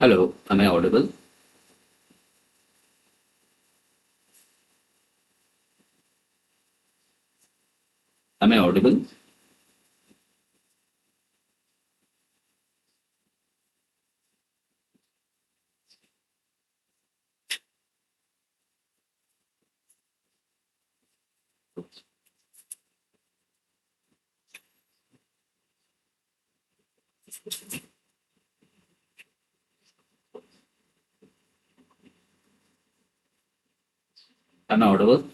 Hello, am I audible? Am I audible? Am I audible?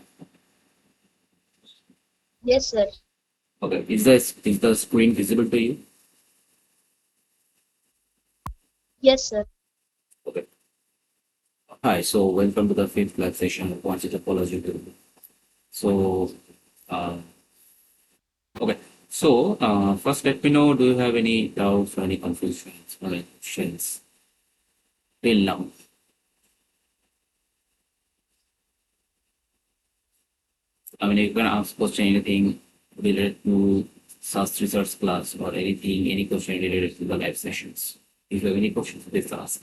Yes, sir. Okay. Is the screen visible to you? Yes, sir. Okay. Hi. So welcome to the fifth live session of quantity topology. So, uh, okay. So, first, let me know. Do you have any doubts or any confusions or any questions till now? I mean, you can ask question anything related to SAS research class or anything, any question related to the live sessions. If you have any questions, please ask.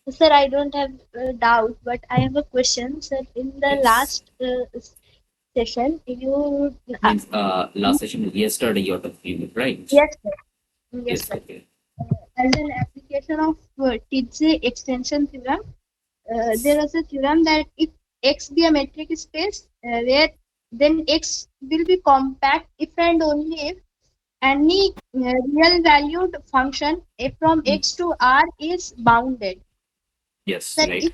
Sir, I don't have doubt, but I have a question. Sir, in the Yes. last session, you Means last session yesterday you're talking about, right? yes, sir. Yes, Yes, sir. okay. As an application of TJ extension theorem, there was a theorem that if X be a metric space, where then X will be compact if and only if any real valued function f from Mm. X to R is bounded. Yes, That right.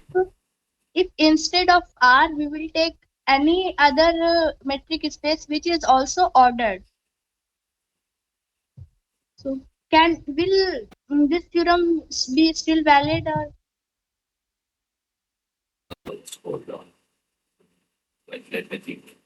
if instead of R we will take any other metric space which is also ordered. So can will this theorem be still valid or Hold on. Wait, let me think.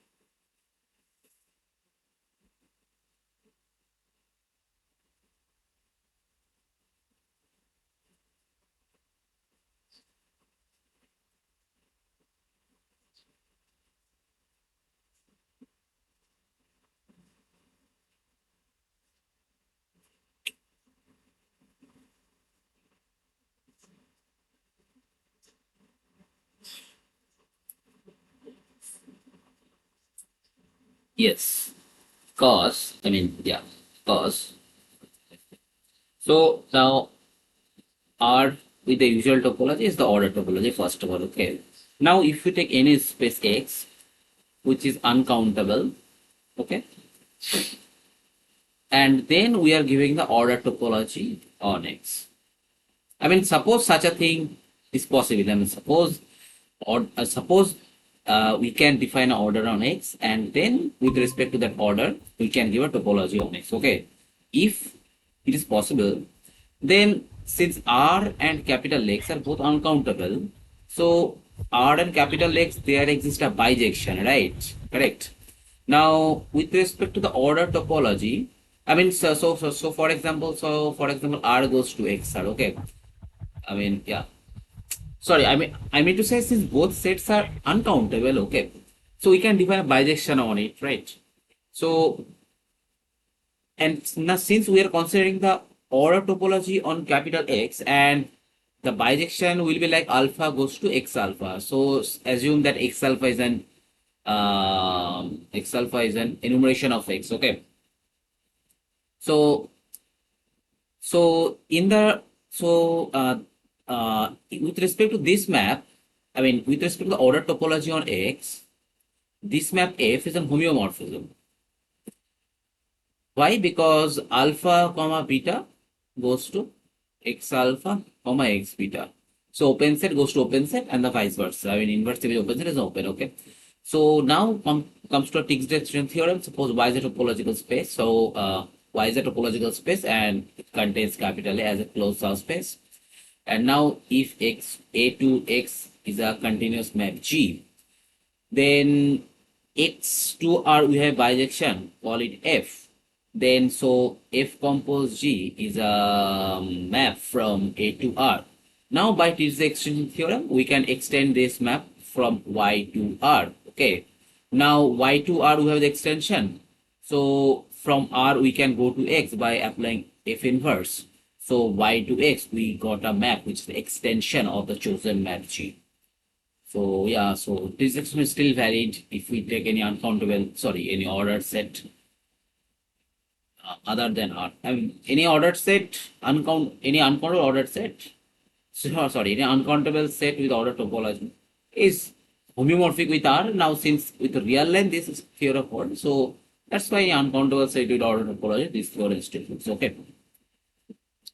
Yes, cause I mean, yeah, cause. So now R with the usual topology is the order topology first of all. Okay. Now if you take any space X which is uncountable, okay, and then we are giving the order topology on X. I mean, suppose such a thing is possible. I mean, suppose we can define an order on X, and then with respect to that order, we can give a topology on X. Okay, if it is possible, then since R and capital X are both uncountable, so R and capital X there exists a bijection, right? Correct. Now, with respect to the order topology, I mean, so for example, R goes to X, R, okay. I mean, yeah. Sorry, I mean to say since both sets are uncountable, okay. So we can define a bijection on it, right? So and now since we are considering the order topology on capital X and the bijection will be like alpha goes to X alpha. So assume that X alpha is an enumeration of X, okay. So So in the with respect to this map, I mean with respect to the order topology on X, this map F is a homeomorphism. Why? Because alpha comma beta goes to X alpha comma X beta. So open set goes to open set and the vice versa. I mean inverse image open set is open. Okay. So now comes to a Dirichlet theorem. Suppose Y is a topological space. So Y is a topological space and it contains capital A as a closed subspace. And now if X A to X is a continuous map G, then X to R we have bijection, call it F. Then so F compose G is a map from A to R. Now by Tir's extension theorem, we can extend this map from Y to R. Okay. Now Y to R we have the extension. So from R we can go to X by applying F inverse. So Y to X we got a map which is the extension of the chosen map G. So yeah, so this expression is still valid if we take any any ordered set other than R. I mean, any ordered set, any uncountable ordered set, any uncountable set with order topology is homeomorphic with R. Now, since with the real line, this is theorem of order. So that's why uncountable set with order topology, this theorem still holds. Okay,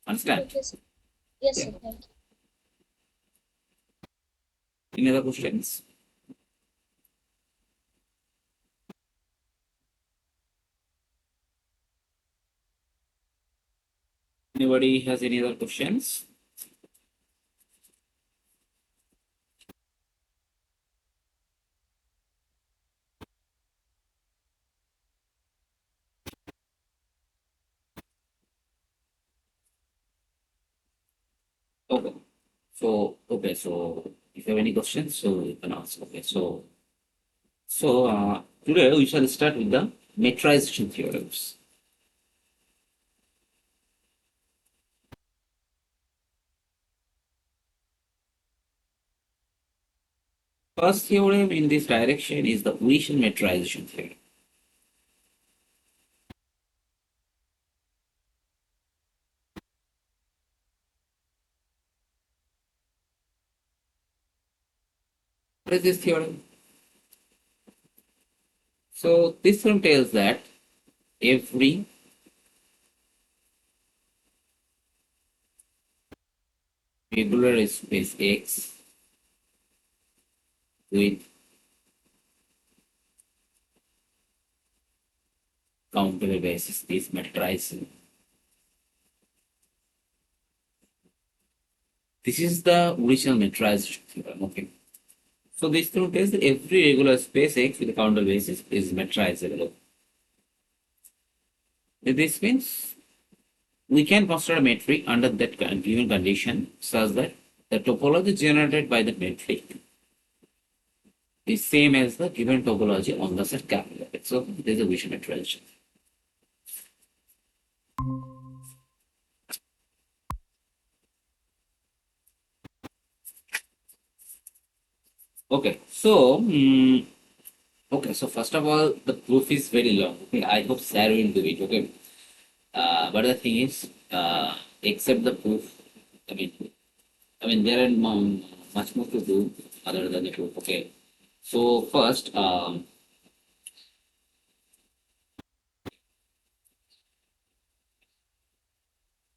understand? Okay, sir. Yes, Yeah. sir. Thank you. Any other questions? Anybody has any other questions? Okay. So if you have any questions, so you can ask. Okay. So today we shall start with the metrization theorems. First theorem in this direction is the Urician metrization theorem. What is this theorem? So this theorem tells that every regular space X with countable basis is metrized. This is the original metrization theorem. Okay. So this theorem tells that every regular space X with a countable basis is metrizable. This means we can consider a metric under that given condition such that the topology generated by the metric is same as the given topology on the set capital. So this is a Urician metrization. Okay, so so first of all, the proof is very long. Okay, I hope Sir will do it. Okay, but the thing is, except the proof, I mean, there are much more to do other than the proof. Okay, so first,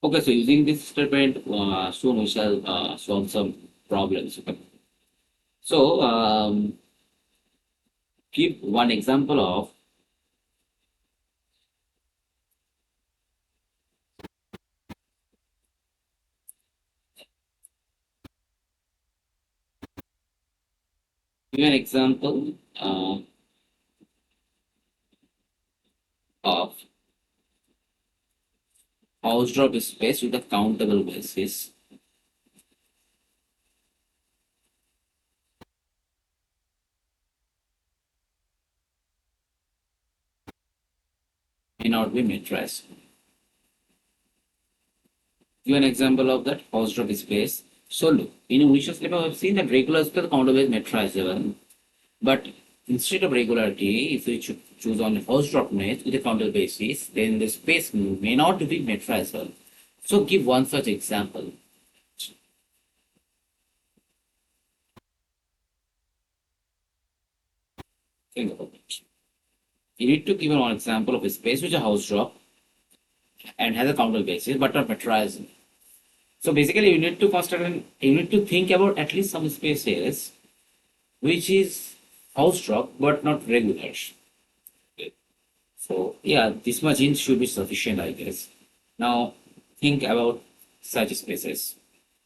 okay, so using this statement, soon we shall solve some problems. Okay, so give one example of give an example of Hausdorff space with a countable basis may not be metrized. Give an example of that Hausdorff space. So look, in Urician slip, I've seen that regular space countable is metrizable, but instead of regularity, if we choose on Hausdorff net with a countable basis, then the space may not be metrizable. So give one such example. Think about it. You need to give one example of a space which is a Hausdorff and has a countable basis, but not metrizable. So basically, you need to think about at least some spaces which is Hausdorff but not regular. So yeah, this much in should be sufficient, I guess. Now think about such spaces.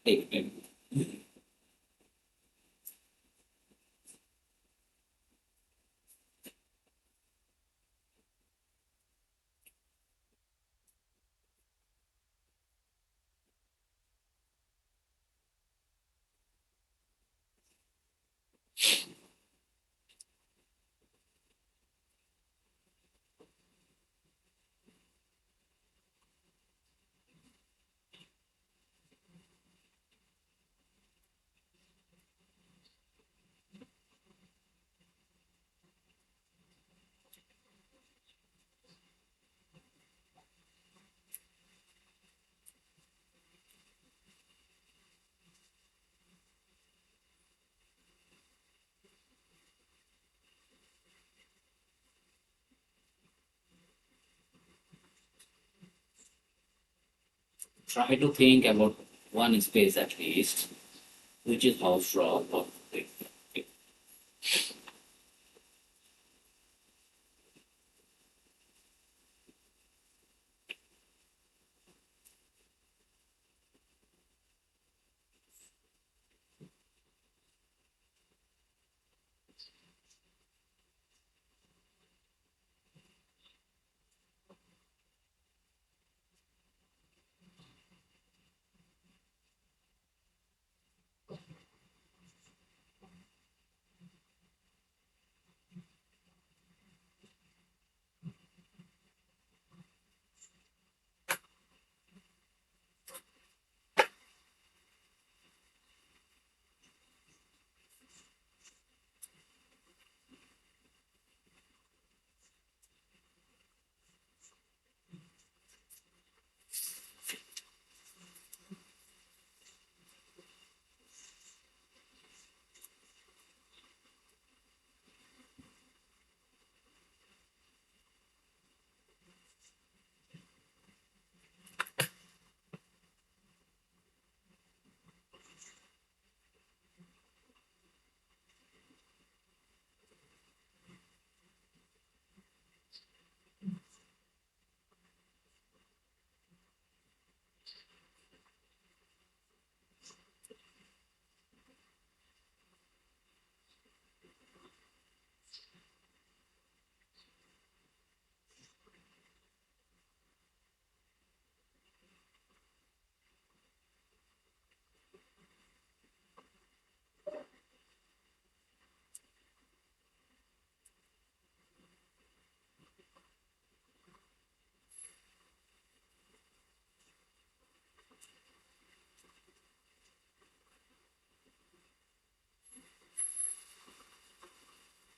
Take. Try to think about one space at least, which is house rock or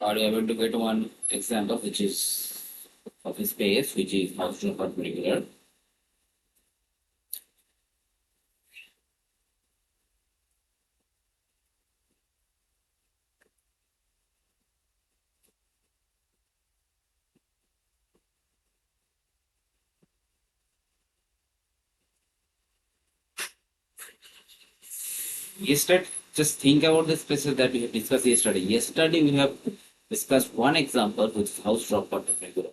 are you able to get one example which is of a space which is house rock perpendicular? Yesterday, just think about the spaces that we have discussed yesterday. Yesterday, we have discussed one example which is house drop perpendicular.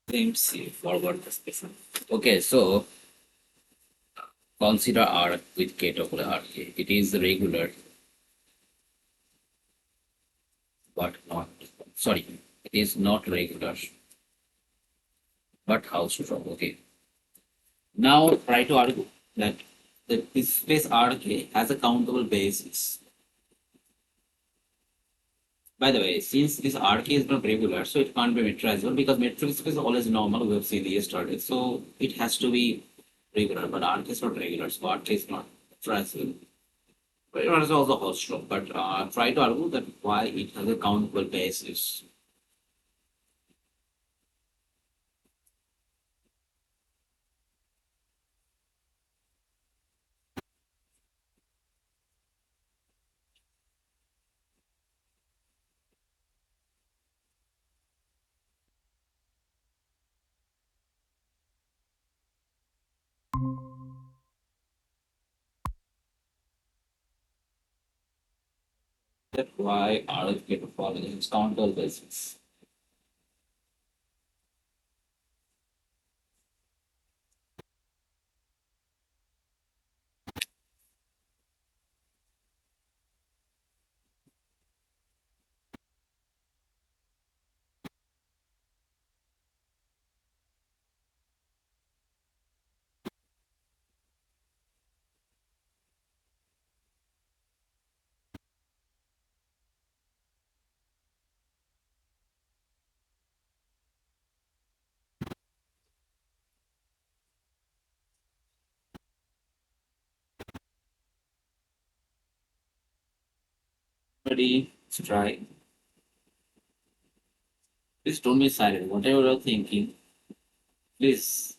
MC forward the space. Okay, so consider R with K tuple RK. It is regular, but not, sorry, it is not regular, but house drop. Okay. Now try to argue that this space RK has a countable basis. By the way, since this RK is not regular, so it can't be metrizable because metric space is always normal. We have seen yesterday, so it has to be regular. But RK is not regular, so RK is not metrizable. But it is also house stroke. But try to argue that why it has a countable basis. That why RK to follow its countable basis. Ready? Let's try. Please don't be silent. Whatever you're thinking, please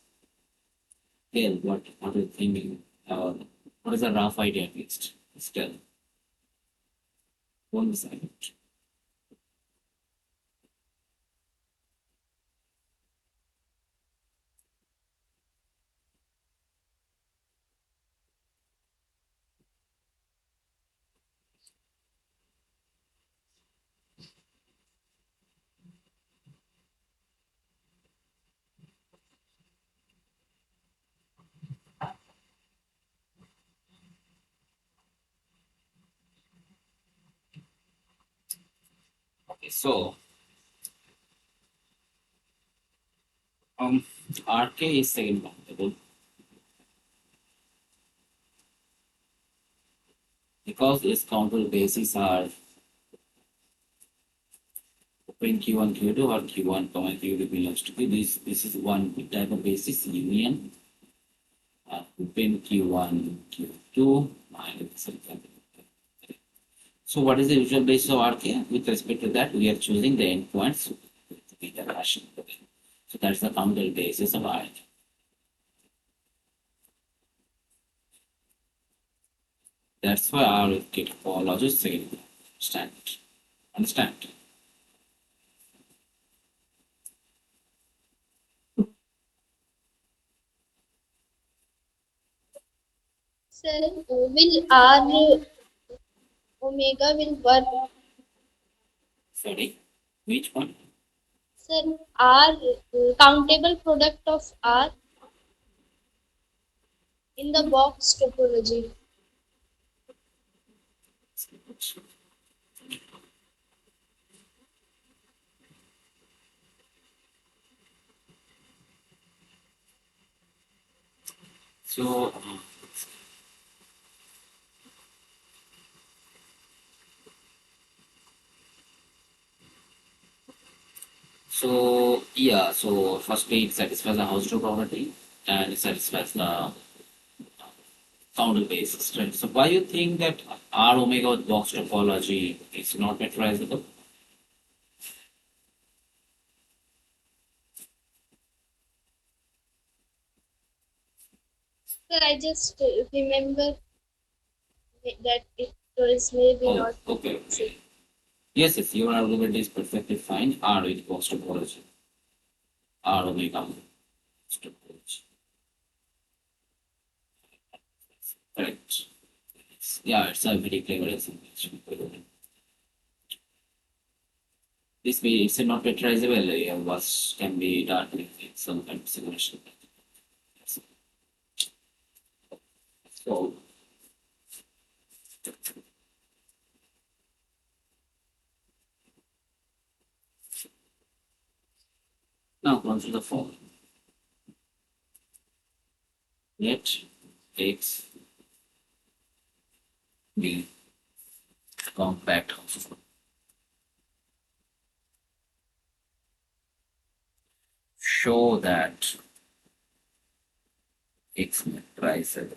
tell what you're thinking. What is a rough idea at least? Just tell. Don't be silent. Okay, so um RK is second countable because its countable bases are open Q1, Q2 or Q1, Q2 belongs to Q. This is one type of basis union. Open Q1, Q2 and second. So what is the usual basis of RK? With respect to that, we are choosing the endpoints to be the rational. So that's the countable basis of RK. That's why our topology is second. Understand? Sir, will R omega will work? Sorry, which one? Sir, R countable product of R in the box topology. So, yeah, so firstly it satisfies the Hausdorff property and it satisfies the counter basis, right? So why you think that R omega with box topology is not factorizable? Sir, I just remember that it was maybe Oh, not. okay, okay. Yes, yes, your argument is perfectly fine. R with box topology. R omega box topology. Correct. Yeah, it's a very clever example. This way, it's not factorizable. Yeah, what can be done with some kind of simulation. So, now consider the form. Let X be compact. Show that X matrices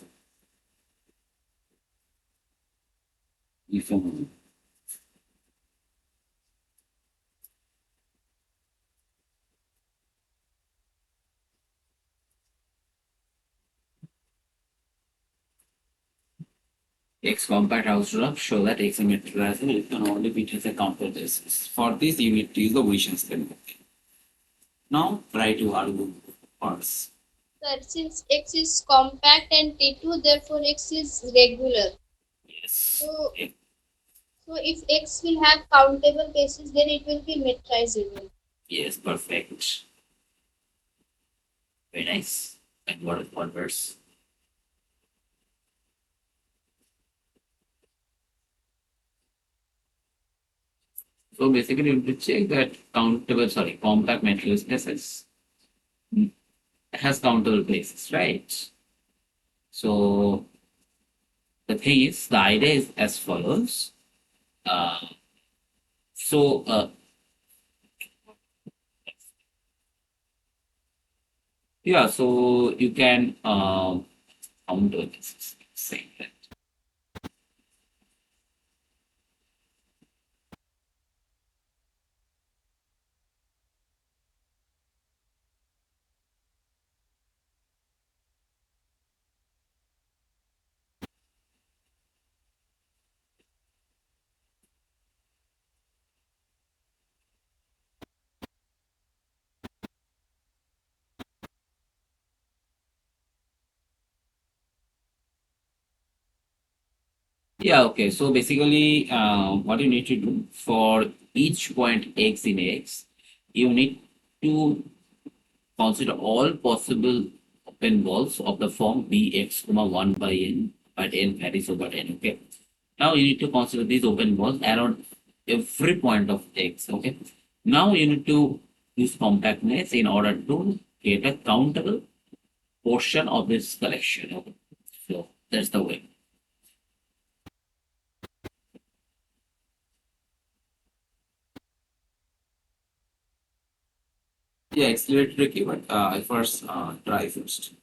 if X compact algebra show that X matrices it can only be as a counter basis. For this, you need to use the Wishens framework. Now try to argue parts. Sir, since X is compact and T2, therefore X is regular. Yes. So, so if X will have countable bases, then it will be metrizable. Yes, perfect. Very nice. And what verse? So basically, you have to check that countable, sorry, compact matrices has countable bases, right? So the thing is, the idea is as follows. Uh, so yeah, so you can counter this. Say that. Yeah, okay. So basically, what you need to do for each point x in x, you need to consider all possible open balls of the form bx comma 1 by n, but n varies over n. Okay. Now you need to consider these open balls around every point of x. Okay. Now you need to use compactness in order to get a countable portion of this collection. Okay. So that's the way. Yeah, it's a little tricky, but I first try first.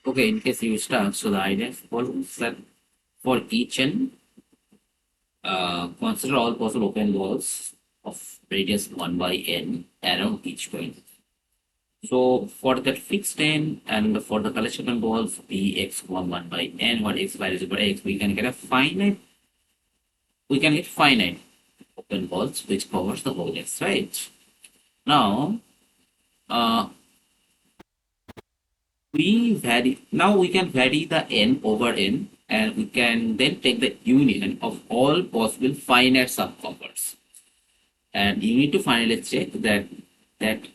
Okay, in case you start, so the idea follows that for each n, consider all possible open balls of radius 1 by n around each point. So for that fixed n and for the collection of balls bx 1 by n, what x varies over x, we can get finite open balls which covers the whole x, right? Now, uh, we can vary the n over n, and we can then take the union of all possible finite subcompers, and you need to finally check that that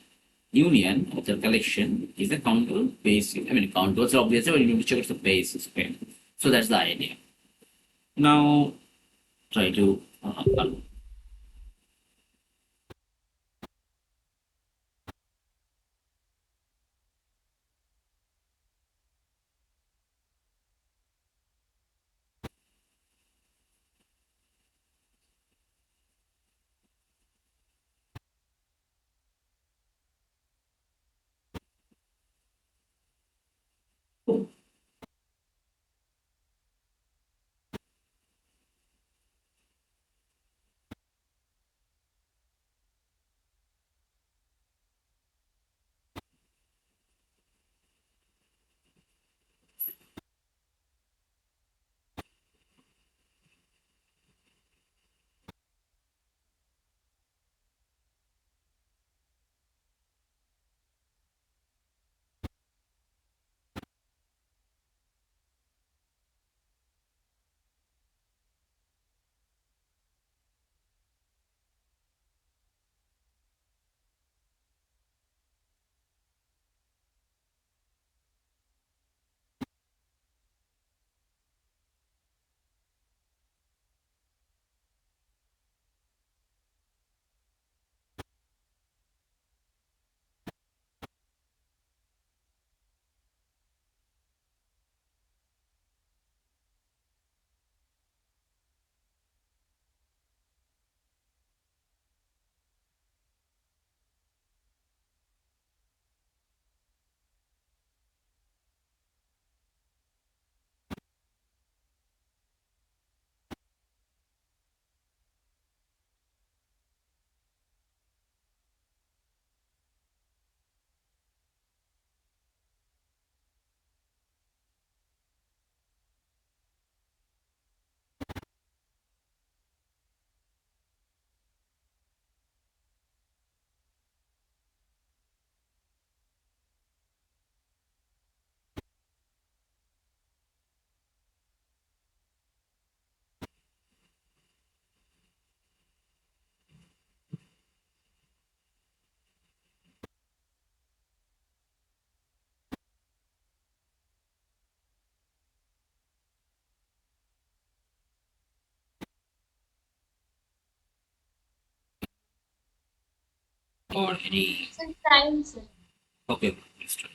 union of the collection is a countable basis. I mean, countable obviously, but you need to check it's a basis. Okay, so that's the idea. Now try to or any? Sir, time, sir. Okay, please try.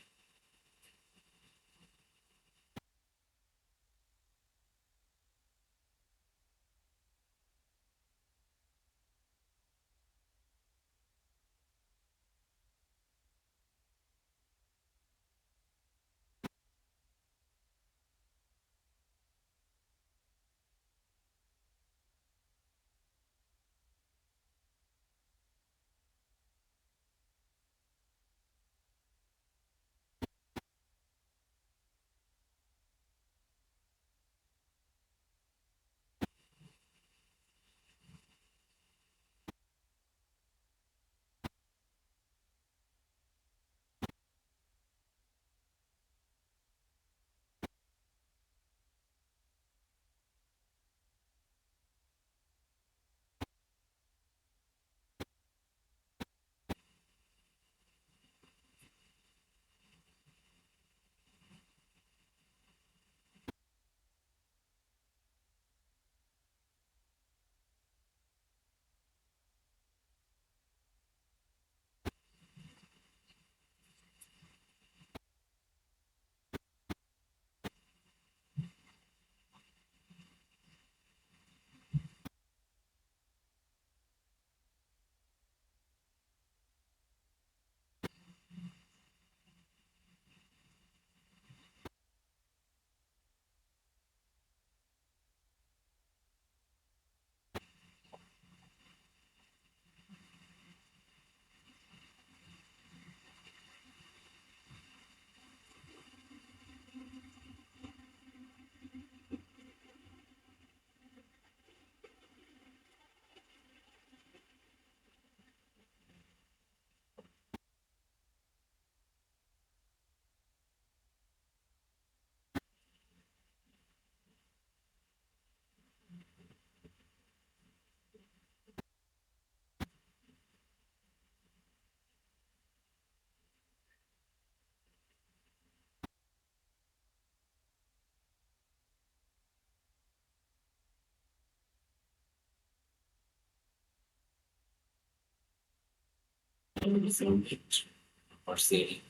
Or say,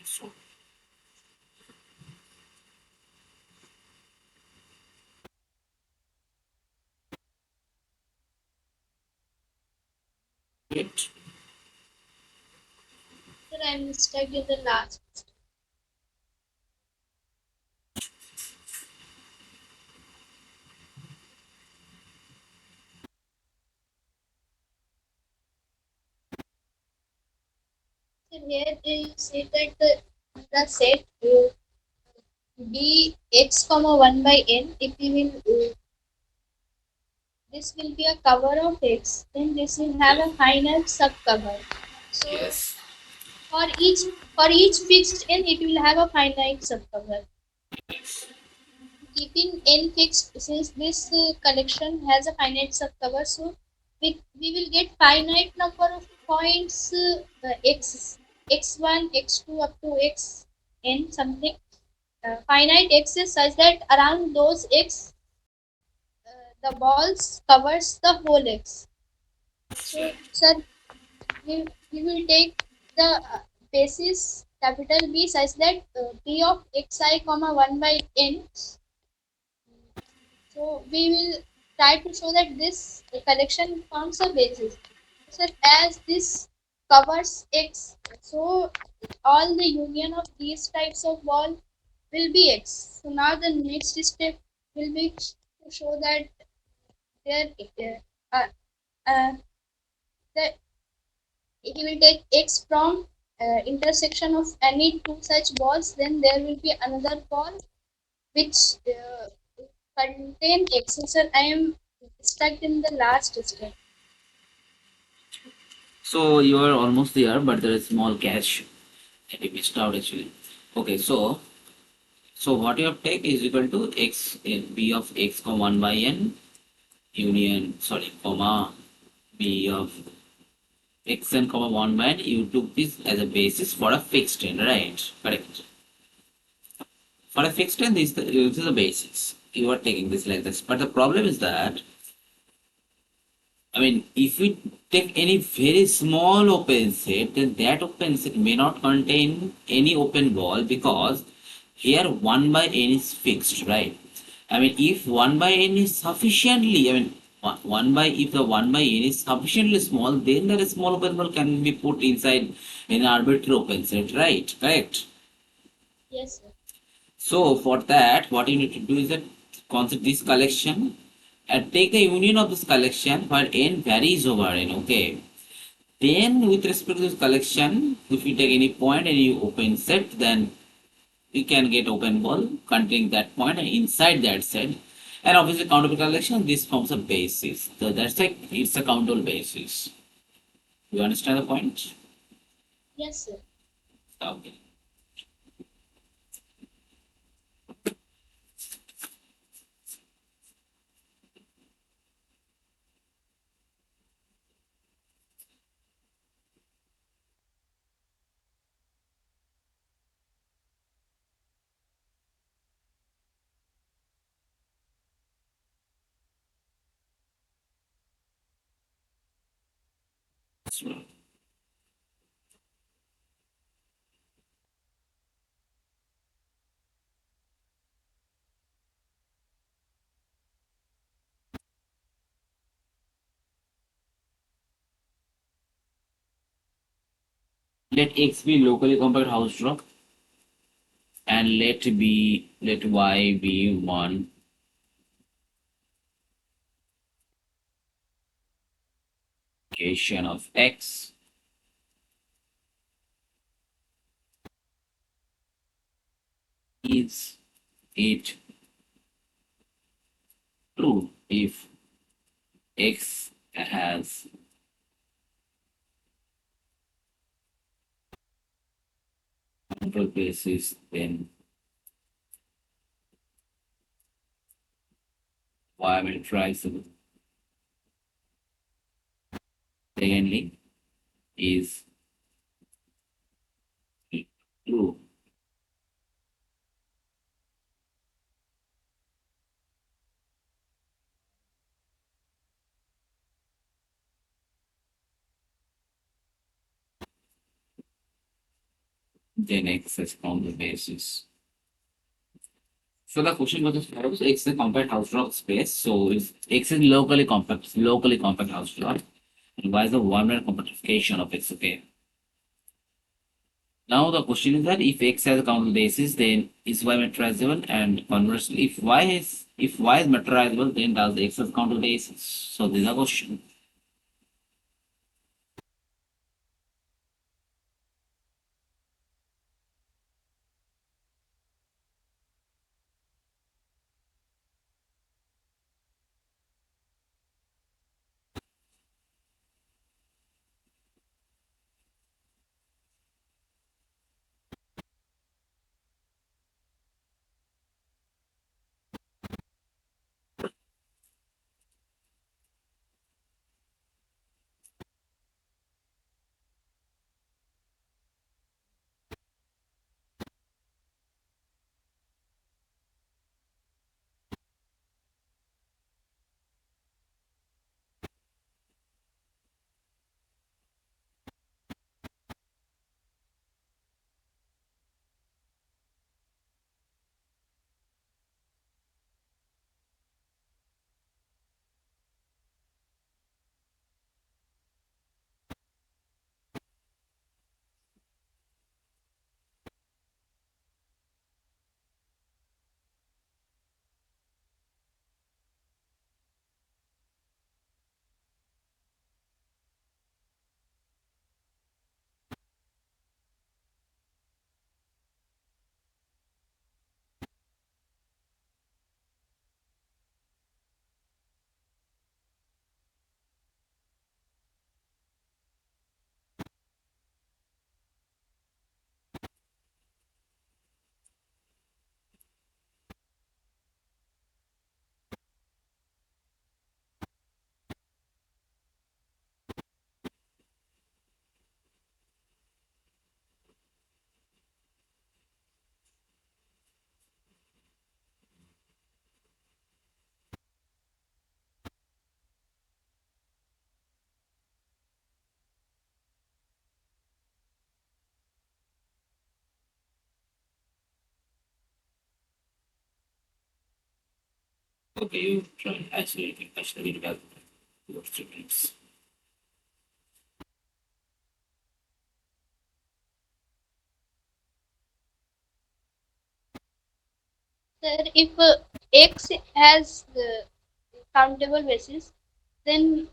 so it. Sir, I'm stuck in the last. So here you say that the set b x comma 1 by n, if we will this will be a cover of x, then this will have a finite subcover. So Yes. for each for each fixed n, it will have a finite subcover. Keeping n fixed, since this collection has a finite subcover, so we will get finite number of points x1, x2 up to xn something. Finite x is such that around those x, the balls covers the whole x. So, sir, we will take the basis capital B such that b of xi comma 1 by n. So we will try to show that this collection forms a basis. So as this covers X, so all the union of these types of ball will be X. So now the next step will be to show that there uh, that he will take X from intersection of any two such balls. Then there will be another ball which contain X. So I am stuck in the last step. So you are almost there, but there is small catch that you missed out actually. Okay, so what you have take is equal to x b of x comma 1 by n union comma b of x n comma 1 by n. You took this as a basis for a fixed n, right? Correct. For a fixed n, this is a basis. You are taking this like this, but the problem is that I mean, if we take any very small open set, then that open set may not contain any open ball because here 1 by n is fixed, right? I mean, if 1 by n is sufficiently, I mean, 1 by, if the 1 by n is sufficiently small, then that small open ball can be put inside an arbitrary open set, right? Correct. Yes, sir. So for that, what you need to do is that consider this collection and take the union of this collection where n varies over n. Okay. Then with respect to this collection, if you take any point and you open set, then you can get open ball containing that point and inside that set. And obviously countable collection, this forms a basis. So that's like it's a countable basis. You understand the point? Yes, sir. Okay. So let X be locally compact house drop and let Y be one location of X is it true if X has multiple basis, then Y metrizable. Secondly, is it true? Then X has found the basis. So the question was as follows: X is a compact Hausdorff space. So if X is locally compact Hausdorff, and Y is the one-way compactification of X. Okay. Now the question is that if X has a countable basis, then is Y metrizable? And conversely, if Y is metrizable, then does X has countable basis? So this is a question. Okay, you try isolating well your students. Sir, if X has the countable basis, then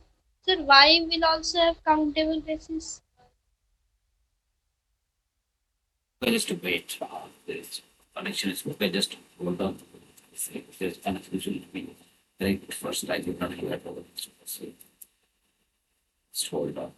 sir Y will also have countable basis. Okay, just to wait. This connection is okay. Just hold on. If there's connection, it will be right first. I did not hear that. So just hold on.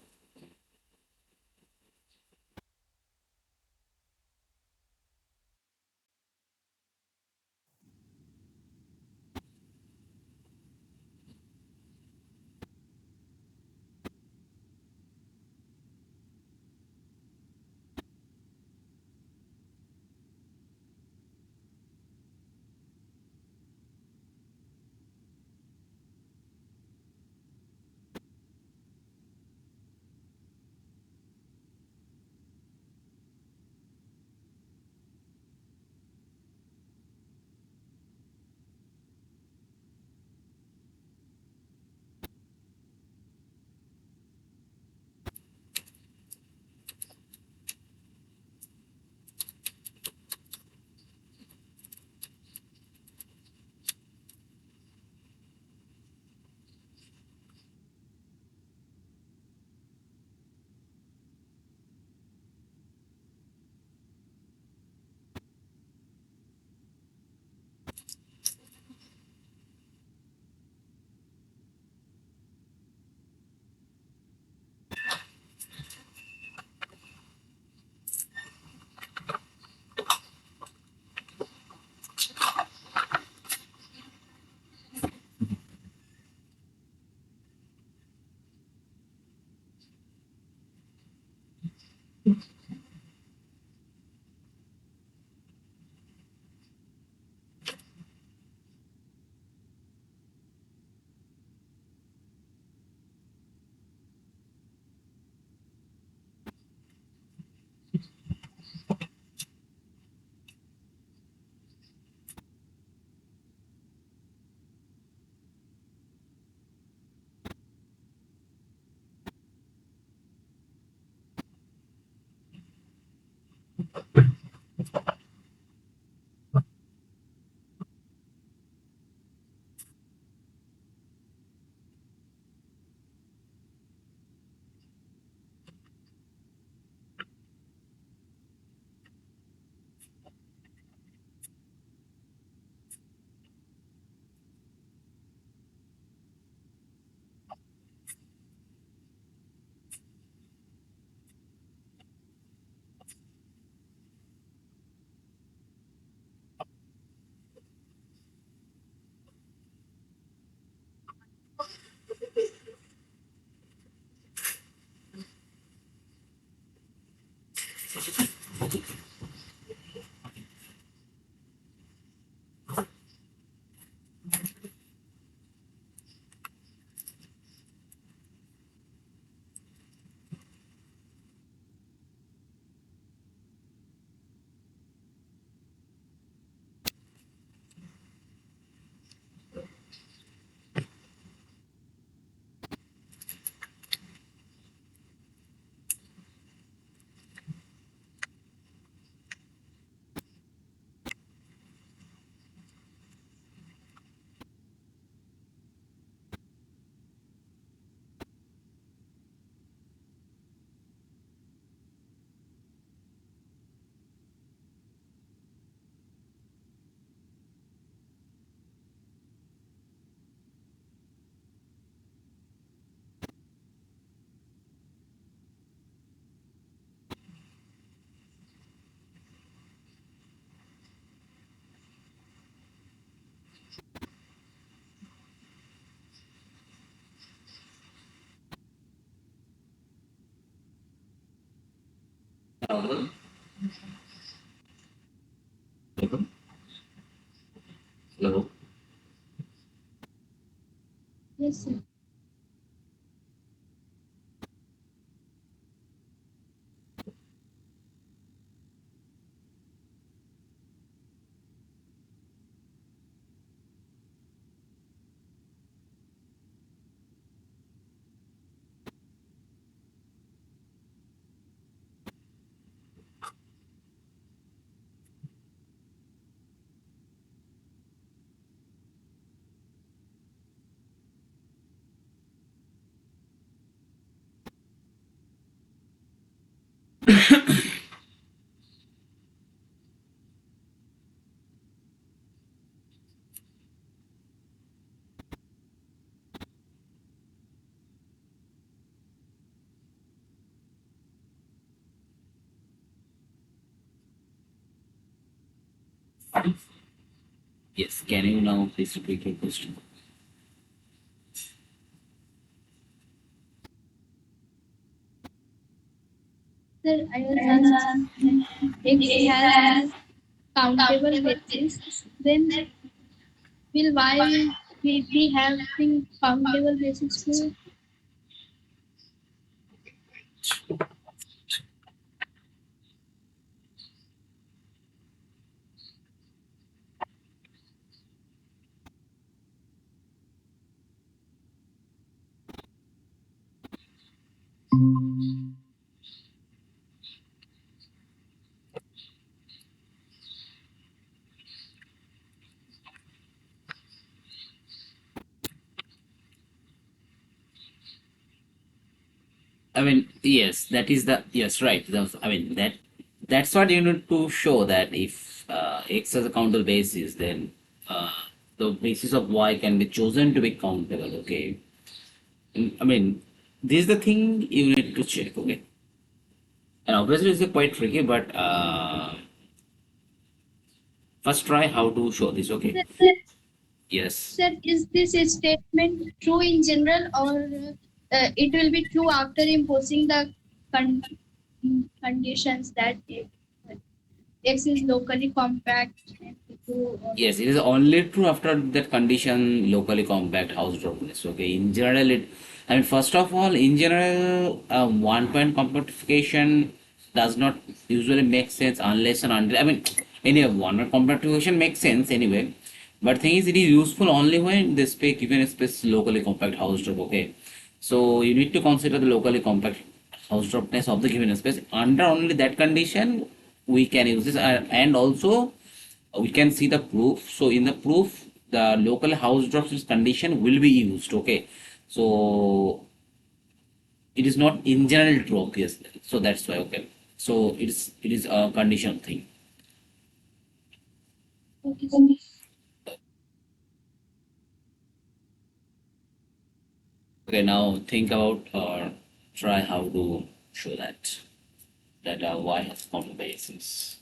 Hello. Hello. Yes, sir. Yes, can you now please repeat your question? Sir, I was asking that X has countable basis, then will Y will be having countable basis too? I mean, yes, that is the yes, right. I mean that's what you need to show that if x is a countable basis, then the basis of y can be chosen to be countable. Okay, I mean this is the thing you need to check. Okay, and obviously it's quite tricky, but first try how to show this. Okay, Sir, yes. sir, is this statement true in general, or it will be true after imposing the con- conditions that X is locally compact and true or Yes, it is only true after that condition locally compact house dropness. Okay, in general, I mean, first of all, in general, one point compactification does not usually make sense unless and until, I mean, anyway, one point compactification makes sense anyway. But thing is, it is useful only when they speak given a space locally compact house drop. Okay, so you need to consider the locally compact house dropness of the given space. Under only that condition, we can use this, and also we can see the proof. So in the proof, the local house drops condition will be used. Okay, so it is not in general true, obviously. So that's why. Okay, so it is a condition thing. okay, sir. Okay, now think about or try how to show that y has common basis.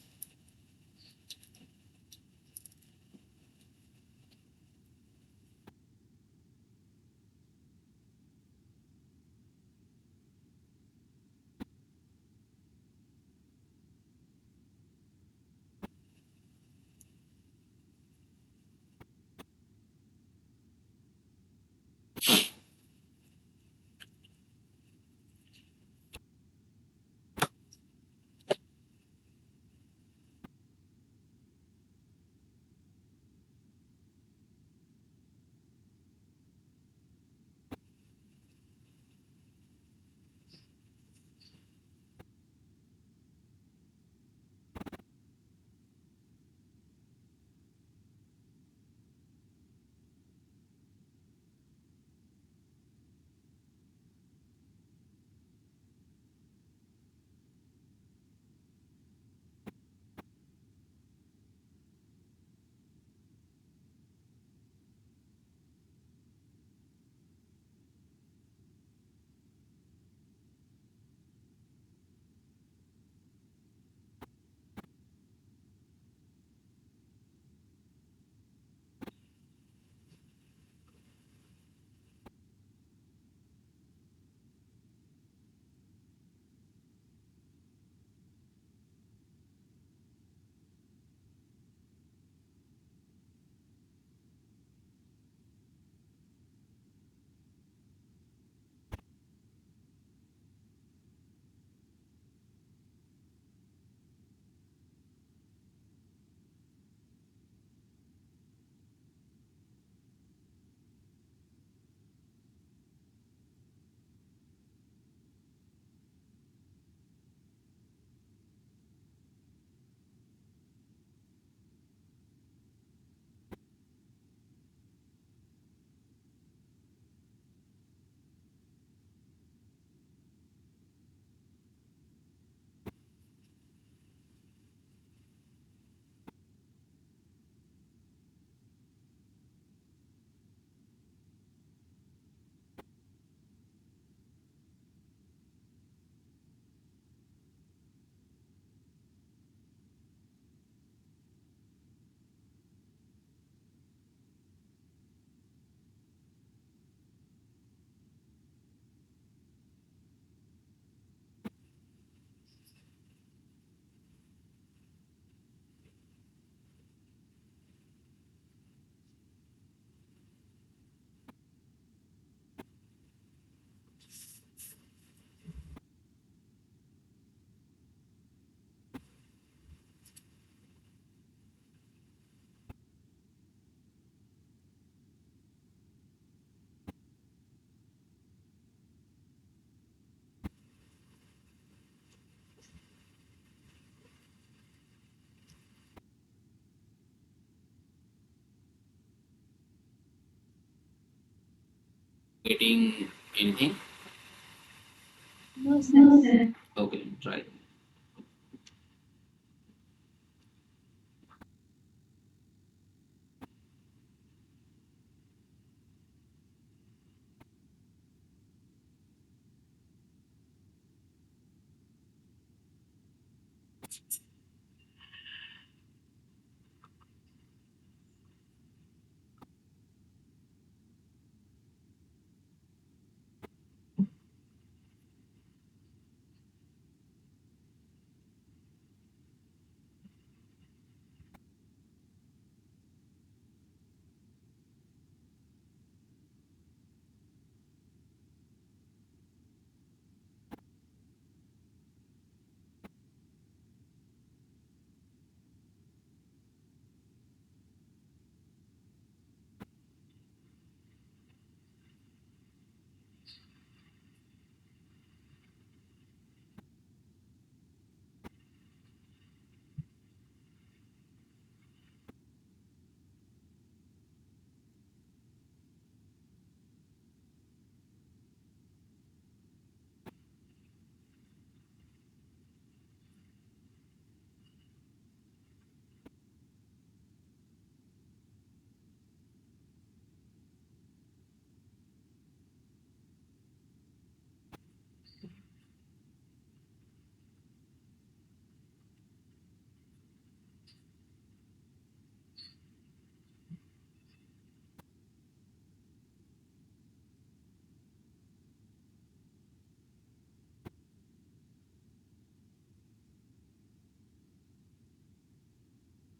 Getting anything? No, sir. Okay, try.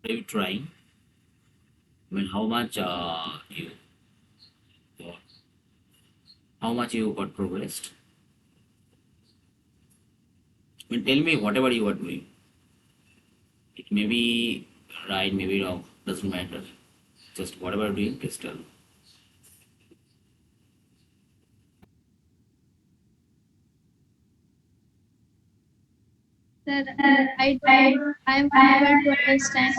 Are you trying? I mean, got, how much you got progressed? I mean, tell me whatever you are doing. It may be right, maybe wrong, doesn't matter. Just whatever you're doing, please tell. Sir, I don't. I am unable to understand.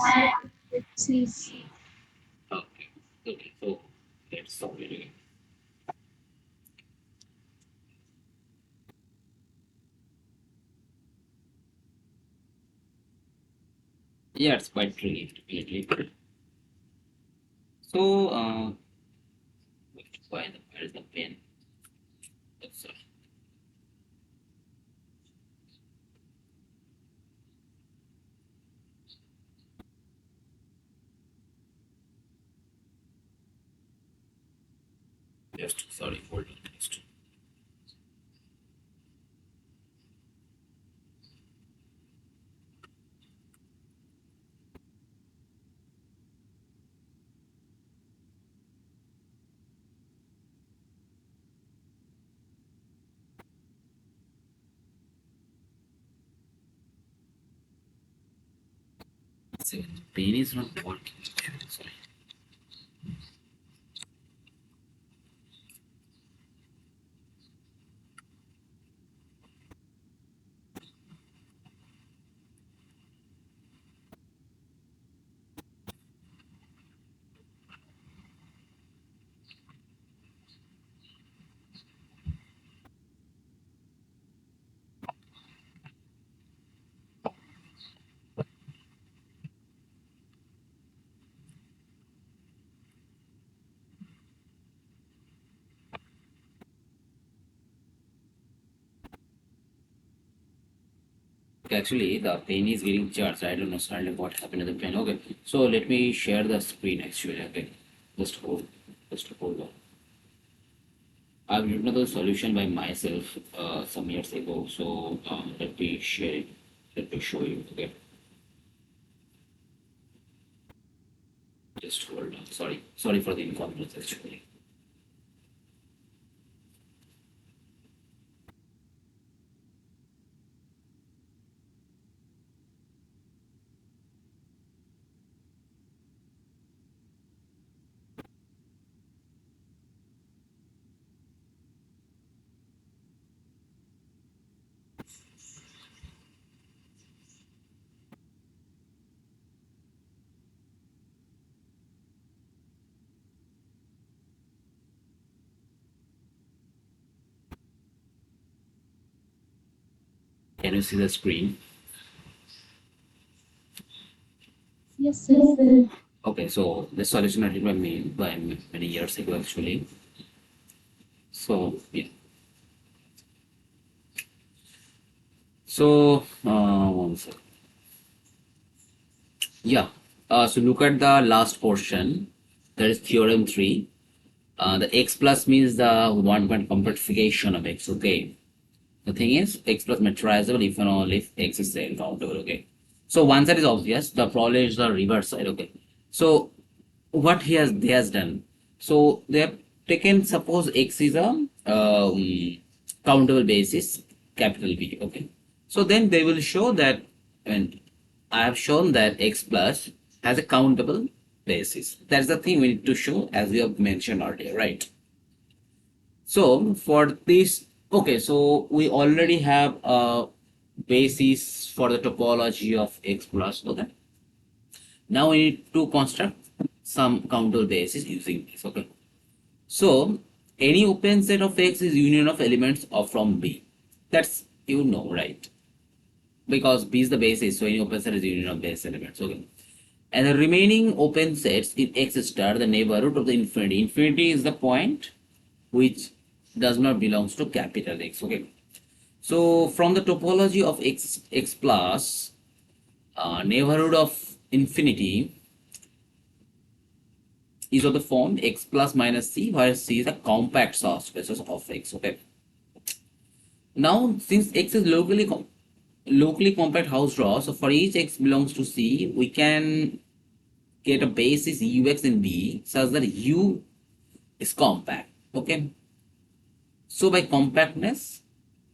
Please. Okay, okay, so let's stop it again. Yeah, it's quite tricky, definitely. So, where is the pen? Oh, sorry. Just sorry, hold on. Just. Second, pen is not working. Sorry. Actually, the pen is getting charged. I don't know suddenly what happened to the pen. Okay, so let me share the screen actually. Okay, just hold on. I've written the solution by myself some years ago. So let me share it. Let me show you. Okay, just hold on. Sorry for the inconvenience actually. Can you see the screen? Yes, sir. Okay, so the solution I did by me by many years ago actually. So yeah. So one second. Yeah. So look at the last portion. That is theorem 3. The x plus means the one-point compactification of x. Okay. The thing is, x plus materializable if and only if x is countable. Okay. So one side is obvious. The problem is the reverse side. Okay. So what they has done. So they have taken, suppose x is a countable basis, capital B. Okay. So then they will show that, I mean, I have shown that x plus has a countable basis. That's the thing we need to show, as we have mentioned earlier, right? So for this, okay, so we already have a basis for the topology of x plus. Okay. Now we need to construct some countable basis using this. Okay. So any open set of X is union of elements of from B. That's, you know, right? Because B is the basis, so any open set is union of base elements. Okay. And the remaining open sets in X star, the neighborhood of the infinity. Infinity is the point which does not belongs to capital X. Okay. So from the topology of X plus, neighborhood of infinity is of the form x plus minus c, where c is a compact subspace of x. Okay. Now, since x is locally compact house draw, so for each x belongs to C, we can get a basis ux in B such that U is compact. Okay. So by compactness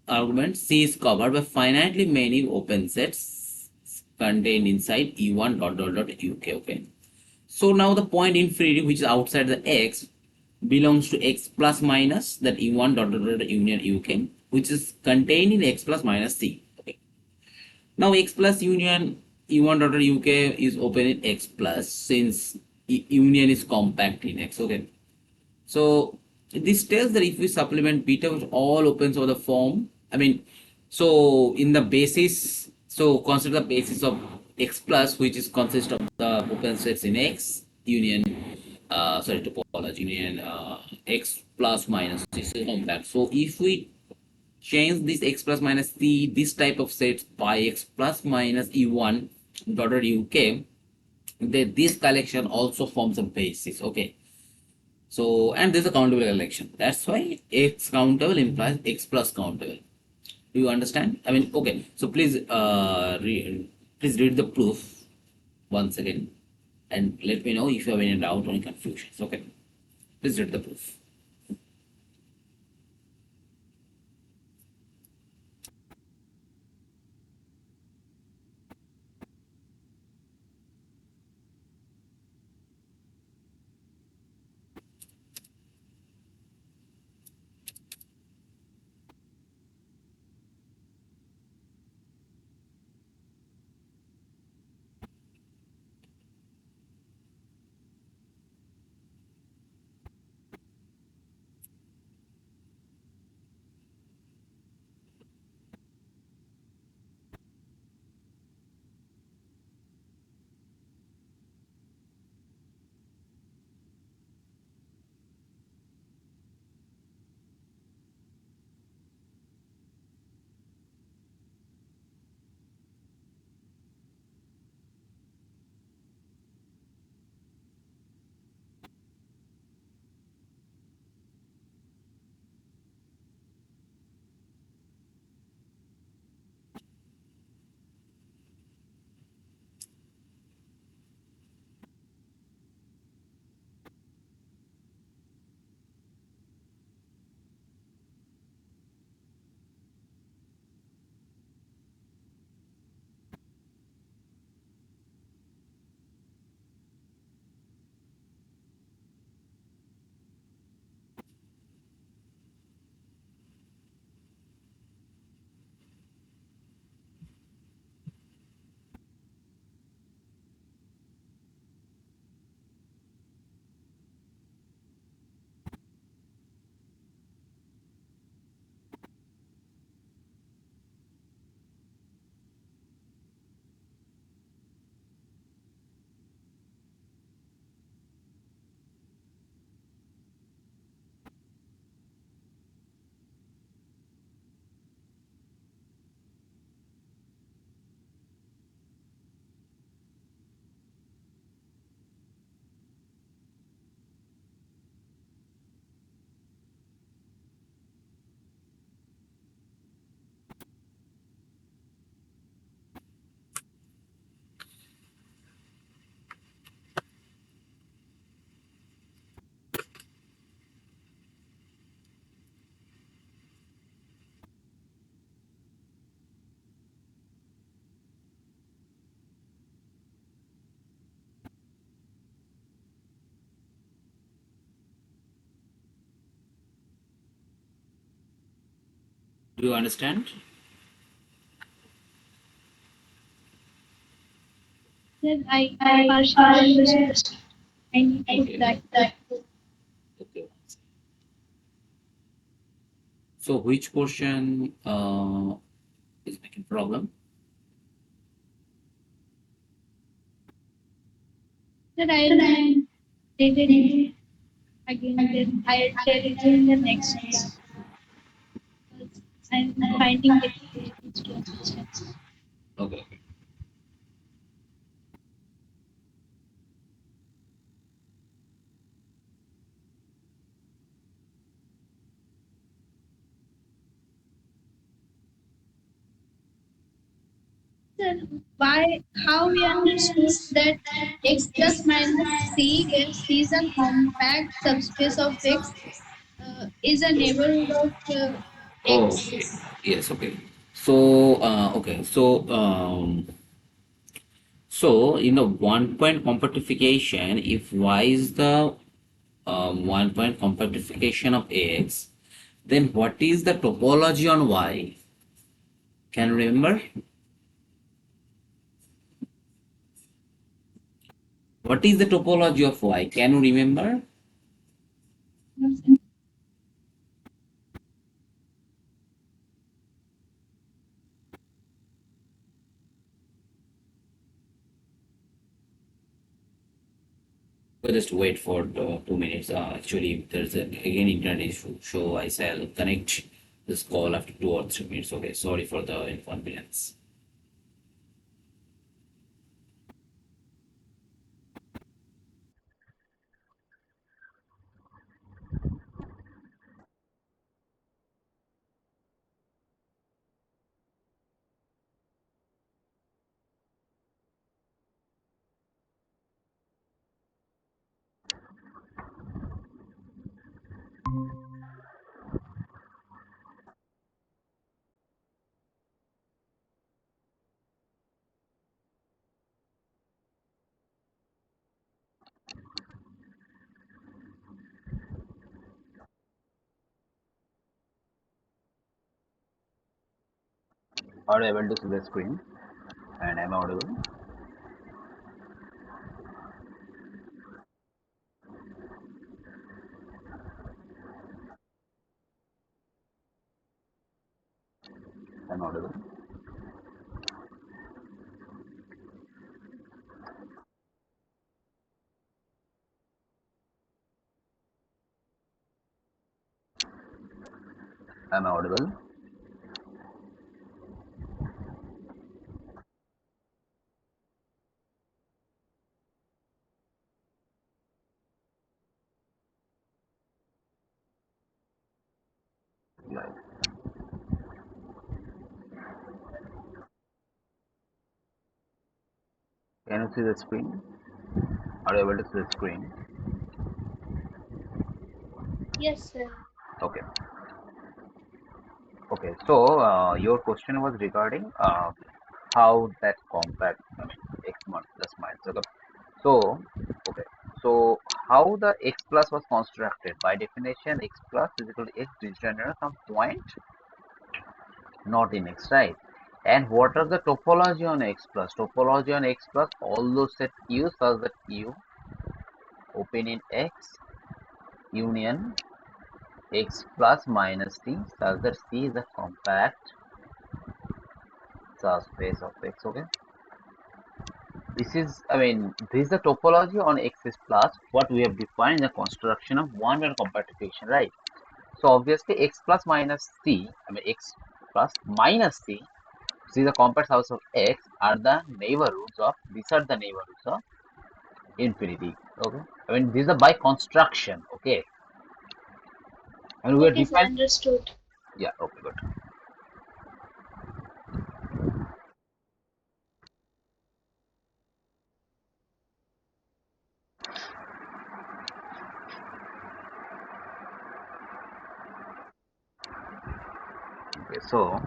argument, C is covered by finitely many open sets contained inside E1 dot dot dot UK. Okay. So now the point infinity, which is outside the x, belongs to x plus minus that E1 dot dot dot union UK, which is contained in x plus minus C. Okay. Now x plus union E1 dot dot UK is open in x plus, since union is compact in x. Okay. So this tells that if we supplement beta with all opens over the form, I mean, so in the basis, so consider the basis of x plus, which is consist of the open sets in x union, topology union x plus minus this is compact. So if we change this x plus minus c, this type of sets by x plus minus e1 dot dot uk, then this collection also forms a basis. Okay. So, and this is a countable collection. That's why x countable implies x plus countable. Do you understand? I mean, okay. So please, please read the proof once again, and let me know if you have any doubt or any confusions. Okay. Please read the proof. Do you understand? Then I partially understood. I need to Okay. practice. Okay. So which portion is making problem? Then I'll take it again. Then I'll share it in the next class. Because I'm finding it difficult to understand. Okay. Then why? How we understood that x plus minus c, where c is a compact subspace of x, is a neighborhood of Oh, x. okay. Yes, okay. So, so in the one point compactification, if y is the one point compactification of x, then what is the topology on y? Can you remember? What is the topology of y? Can you remember? We'll just wait for 2 minutes. Actually, there's again internet issue, so I shall connect this call after 2 or 3 minutes. Okay, sorry for the inconvenience. Are you able to see the screen? And I'm audible. I'm audible. I'm audible. Yeah. Can you see the screen? Are you able to see the screen? Yes, sir. Okay. Okay. So your question was regarding how that compact x mod plus minus. Okay. So okay. So how the x plus was constructed? By definition, x plus is equal to x degenerate some point not in x, right? And what are the topology on x plus? Topology on x plus, all those set U such that U open in x union x plus minus c such that c is a compact subspace of x. Okay, this is, I mean, this is the topology on x is plus what we have defined in the construction of one-way compactification, right? So obviously x plus minus c, I mean x plus minus c, see the compact house of x are the neighborhoods of, these are the neighborhoods of infinity. Okay, I mean these are by construction. Okay, and we are Okay, sir. defined. Understood. Yeah, okay, good. Okay, so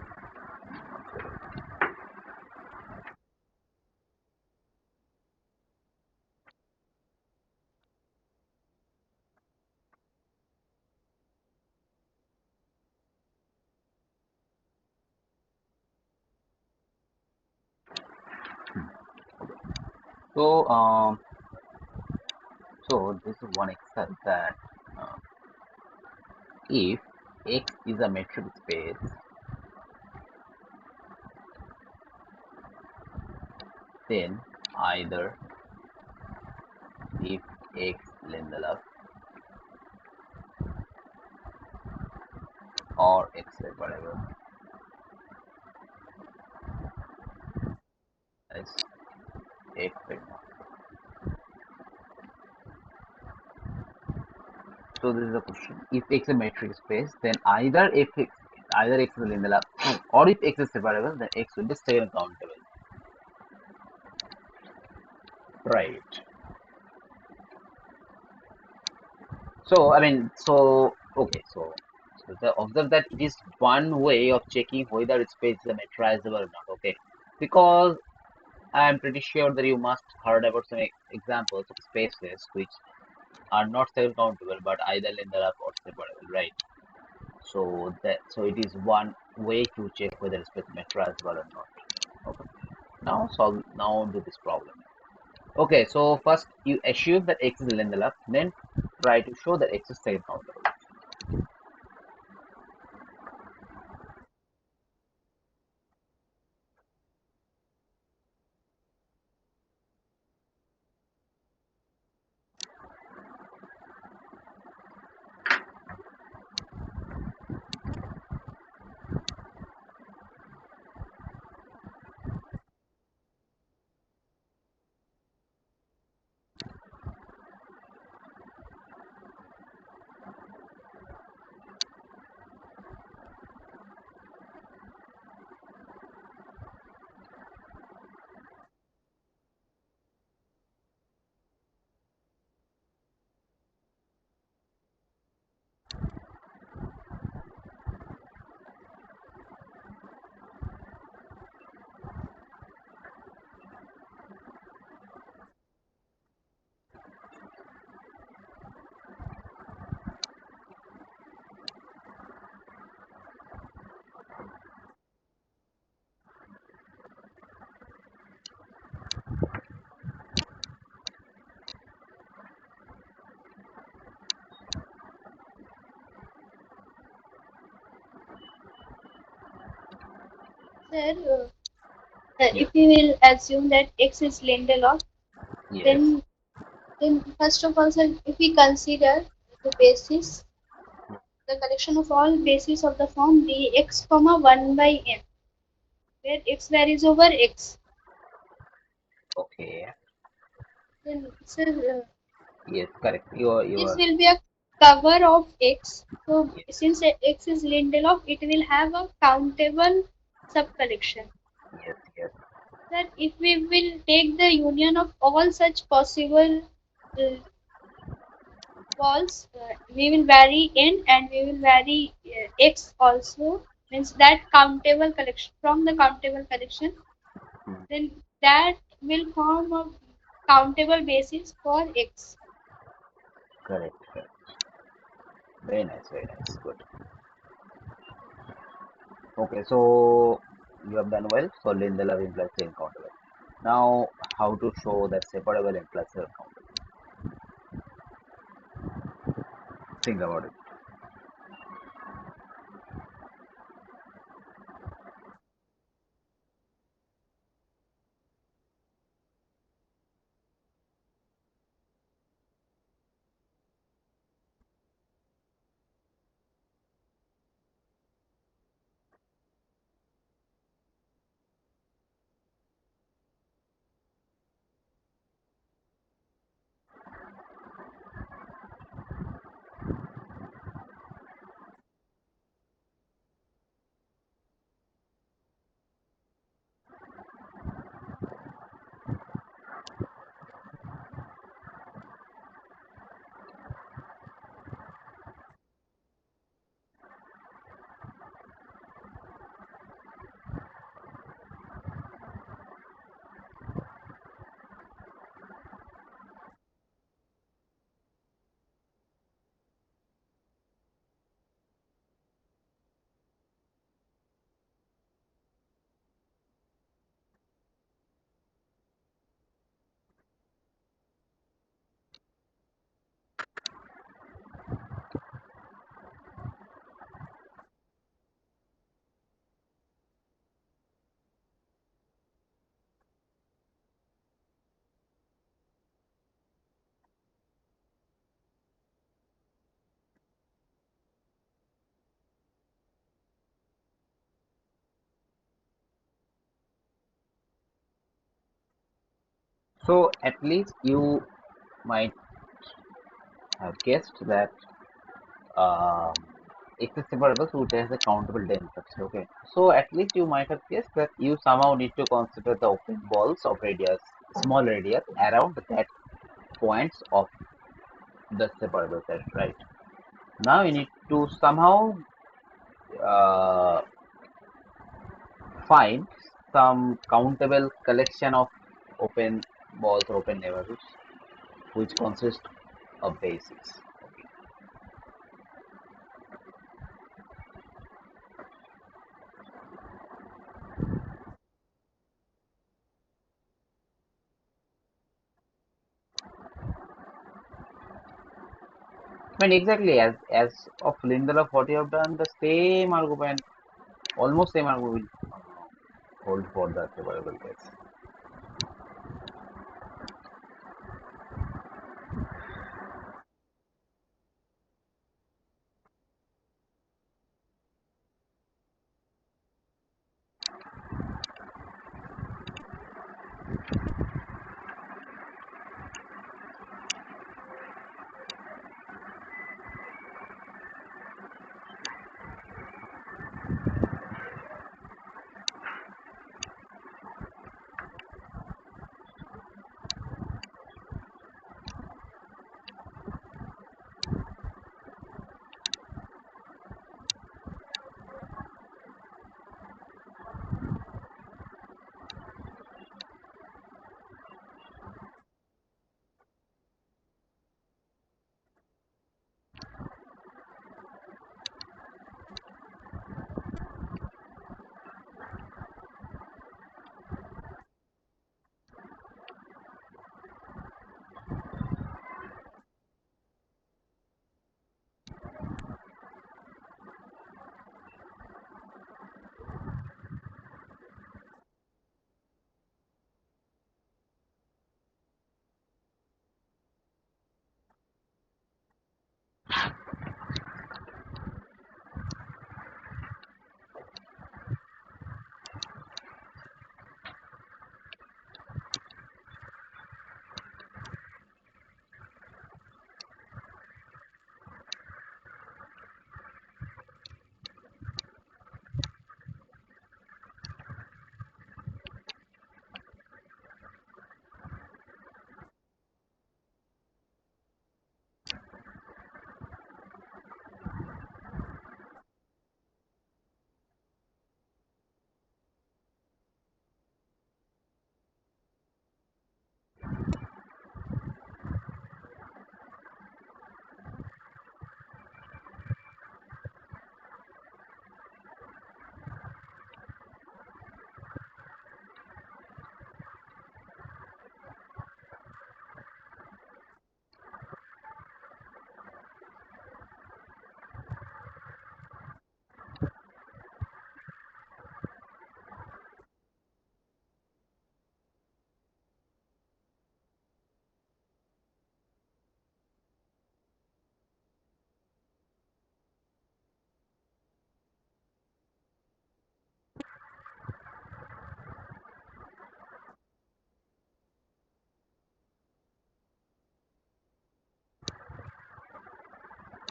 So, so this is one example that uh, if X is a metric space, then either if X Lindelof or X whatever is X sigma. So this is a question. If X is a metric space, then either X is a Lindelof or if X is separable, then X will be second countable. Right. So I mean, okay. So observe that it is one way of checking whether its space is metrizable or not. Okay, because I am pretty sure that you must heard about some examples of spaces which are not second countable but either Lindelof or separable, right? So it is one way to check whether its space is metrizable or not. Okay. Now do this problem. Okay, so first you assume that X is Lindelof, then try to show that X is second countable. Sir, Yes, if we will assume that X is Lindelof, yes, then then first of all, sir, if we consider the basis, the collection of all bases of the form dx comma 1 by n, where x varies over x, okay, then sir, yes, correct. You this are will be a cover of x. So yes, since x is Lindelof, it will have a countable subcollection. yes, yes, That if we will take the union of all such possible uh, walls, we will vary n and we will vary x also. Means that countable collection from the countable collection, hmm, then that will form a countable basis for x. correct, correct. Very nice, good. Okay, so you have done well. So Lindelof implies uncountable. Now, how to show that separable implies uncountable? Think about it. So at least you might have guessed that um, it's a separable which has a countable density. Okay, so at least you might have guessed that you somehow need to consider the open balls of radius, small radius around that points of the separable set, right? Now you need to somehow uh, find some countable collection of open balls or open neighborhoods which consist of bases. I mean, exactly as of Lindelof, what you have done, the same argument, almost same argument will hold for the separable case.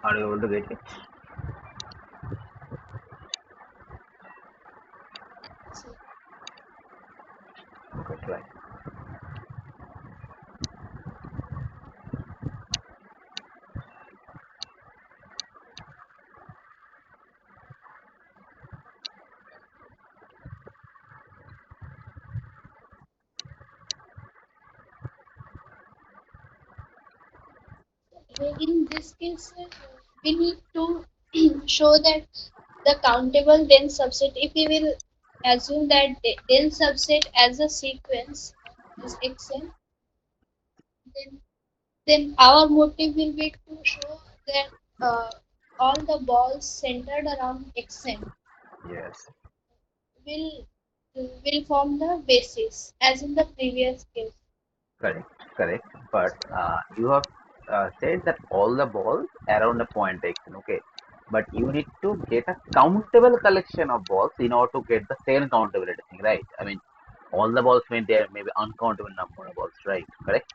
Are you able to get it? So, Okay, try. in this case, we need to show that the countable dense subset, if we will assume that dense subset as a sequence as xn, then our motive will be to show that all the balls centered around xn Yes, will form the basis as in the previous case. correct, correct. But you have said that all the balls around the point X, okay. But you need to get a countable collection of balls in order to get the same countability thing, right? I mean, all the balls when there may be uncountable number of balls, right? Correct.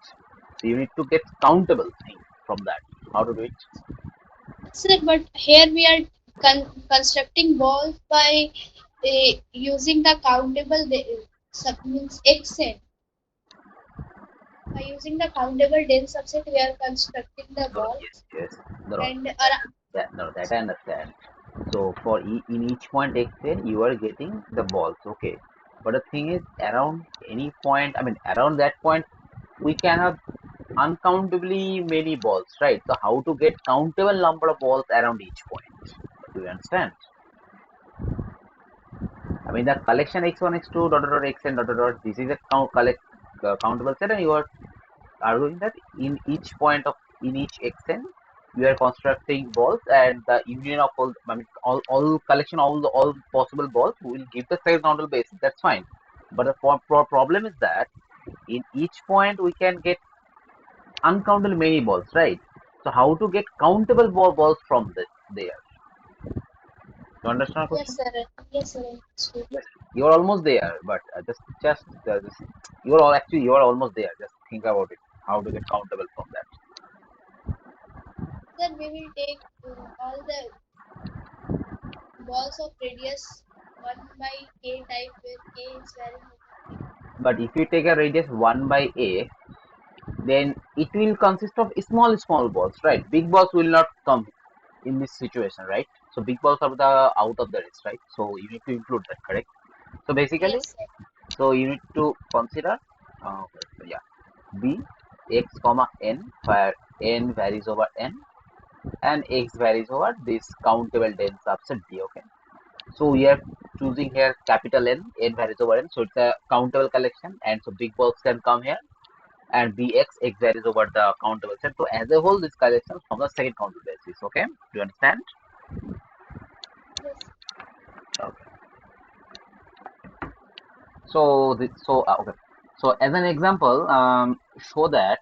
So you need to get countable thing from that. How to do it? Sir, but here we are constructing balls by using the countable means xn. By using the countable dense subset, we are constructing the No, yes, balls yes. No, no, and that I understand. So for in each point xn, you are getting the balls, okay. But the thing is, around any point, I mean, around that point, we can have uncountably many balls, right? So how to get countable number of balls around each point? Do you understand? I mean, the collection x1, x2, dot dot dot xn dot dot dot. This is a countable set, and you are arguing that in each point of in each xn, you are constructing balls, and the union of all, I mean, all collection, all possible balls will give the same countable basis. That's fine. But the problem is that in each point we can get uncountable many balls, right? So how to get countable balls from there? You understand the yes, question? sir. Yes, sir. Understood. Yes, you are almost there, but just you are all actually you are almost there. Just think about it. How to get countable from that? Then we will take all the balls of radius 1 by k type where k is varying over k. But if you take a radius 1 by a, then it will consist of small balls, right? Big balls will not come in this situation, right? So big balls are the out of the list, right? So you need to include that, correct? So basically, Yes, sir. so you need to consider, okay, so yeah, b x comma n, where n varies over n and x varies over this countable dense subset d. Okay, so we are choosing here capital N, n varies over n, so it's a countable collection, and so big balls can come here, and bx x varies over the countable set. So as a whole, this collection from the second countable basis. Okay, do you understand? Yes. Okay. Okay. So as an example, show that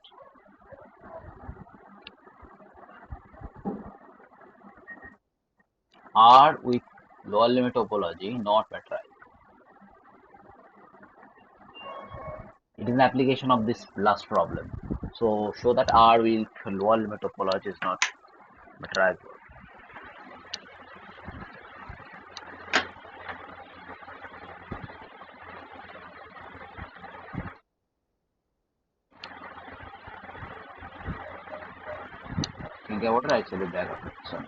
R with lower limit topology not metrized. It is an application of this last problem. So show that R with lower limit topology is not metrized. Think about it actually back of it. So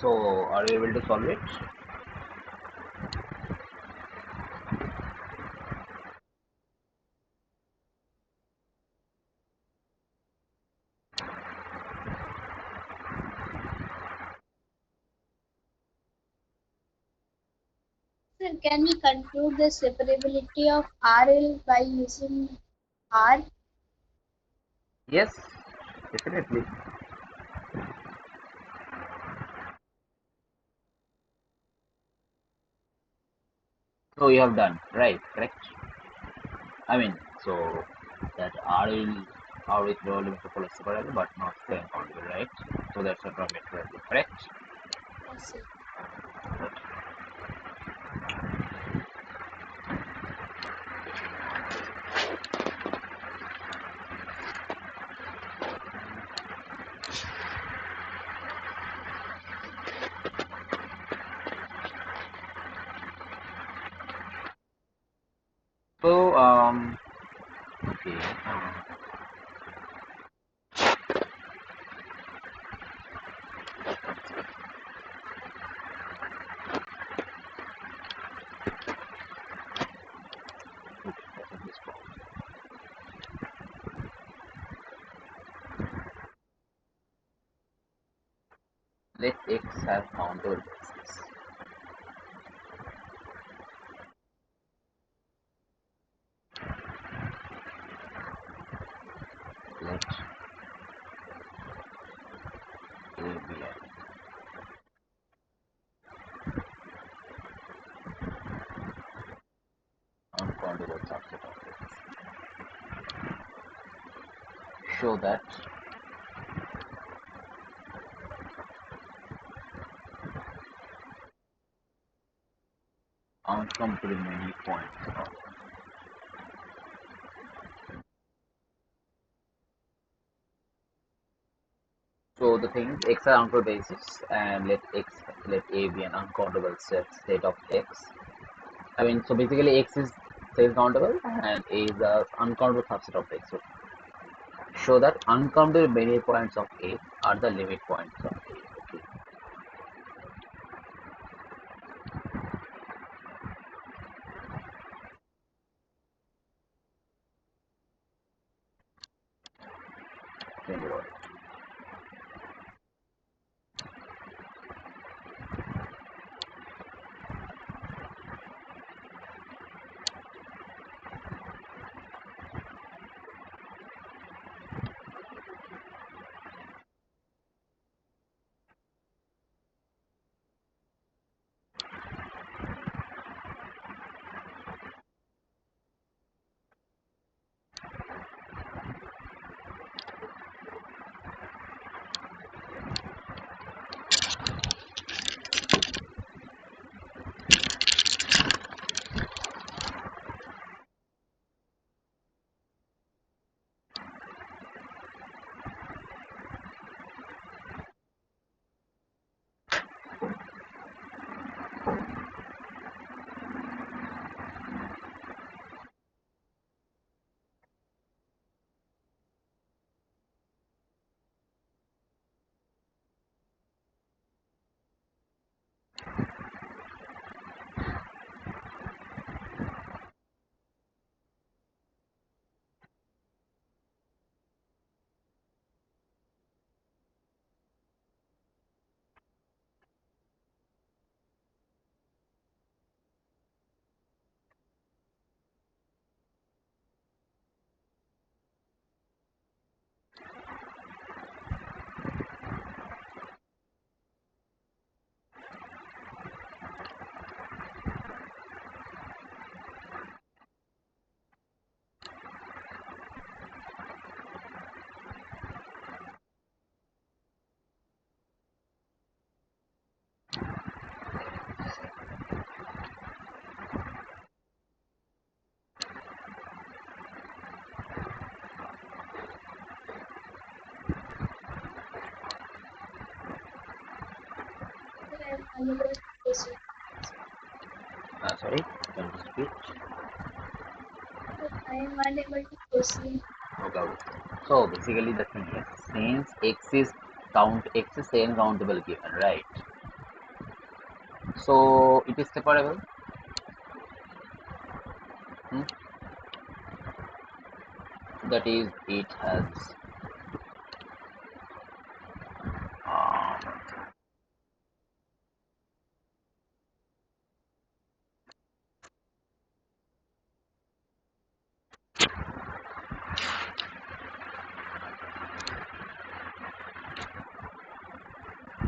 So are you able to solve it? Sir, can we conclude the separability of RL by using R? Yes, definitely. So you have done, right? Correct. I mean, so that R with no limit to separable but not the uncountable, right? So that's a parameter, correct? Yes, sir. So okay. Okay, that is this problem. Let X have countable basis. Let A be an uncountable subset of X. Show that uncountable many points of. So the thing is X are uncountable basis and let A be an uncountable state of X. I mean, so basically X is countable and A is the uncountable subset of X. So show that uncountable many points of A are the limit points of A. Okay. Think about it. Sir, I am unable to proceed. Sorry, can you repeat? Sir, I am unable to proceed. Okay. So basically the thing is since X is same countable given, right? So it is separable. Hmm? That is, it has um,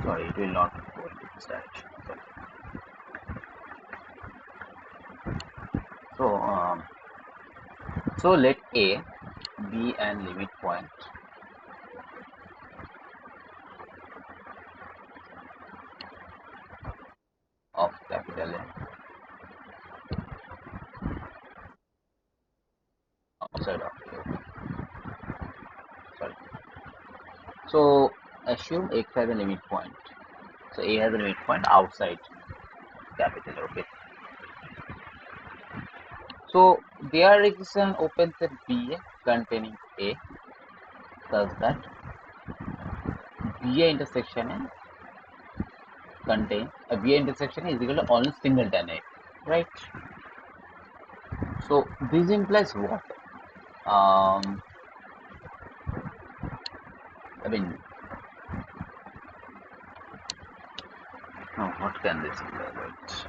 sorry, it will not go into this direction. Sorry. So so let A be an limit point of capital A outside of A. Sorry. So assume X has a limit point. So A has a limit point outside capital. Okay. So there exists an open set B containing A such that B intersection A contains a B intersection is equal to only singleton A, right? So this implies what? I mean, no, what can this imply? Right?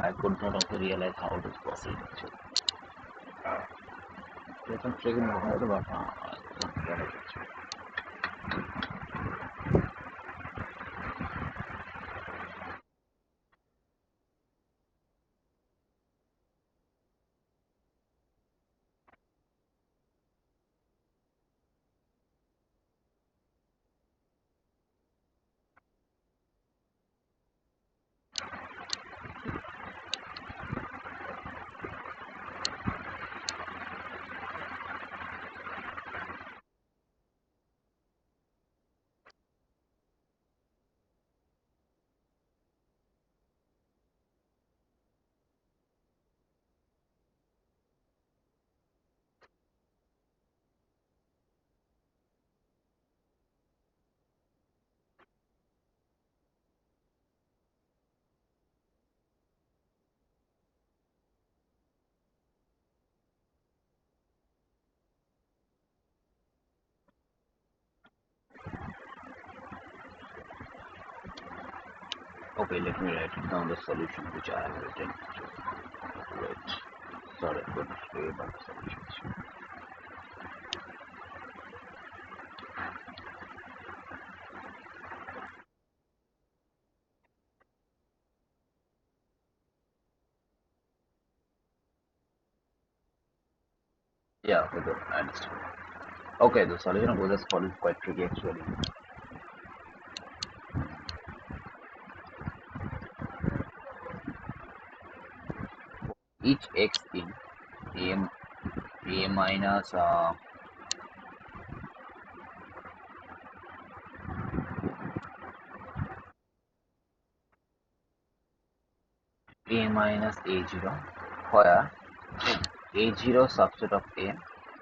I could not also realize how it is possible. Actually. There's some trick in the head, but I don't get it. Okay, let me write it down the solution which I have written. Wait, sorry, I couldn't read about the solutions. Yeah, okay, good. I understand. Okay, the solution of Goja's fall is quite tricky actually. Each x in a minus a minus a0, where a0 subset of a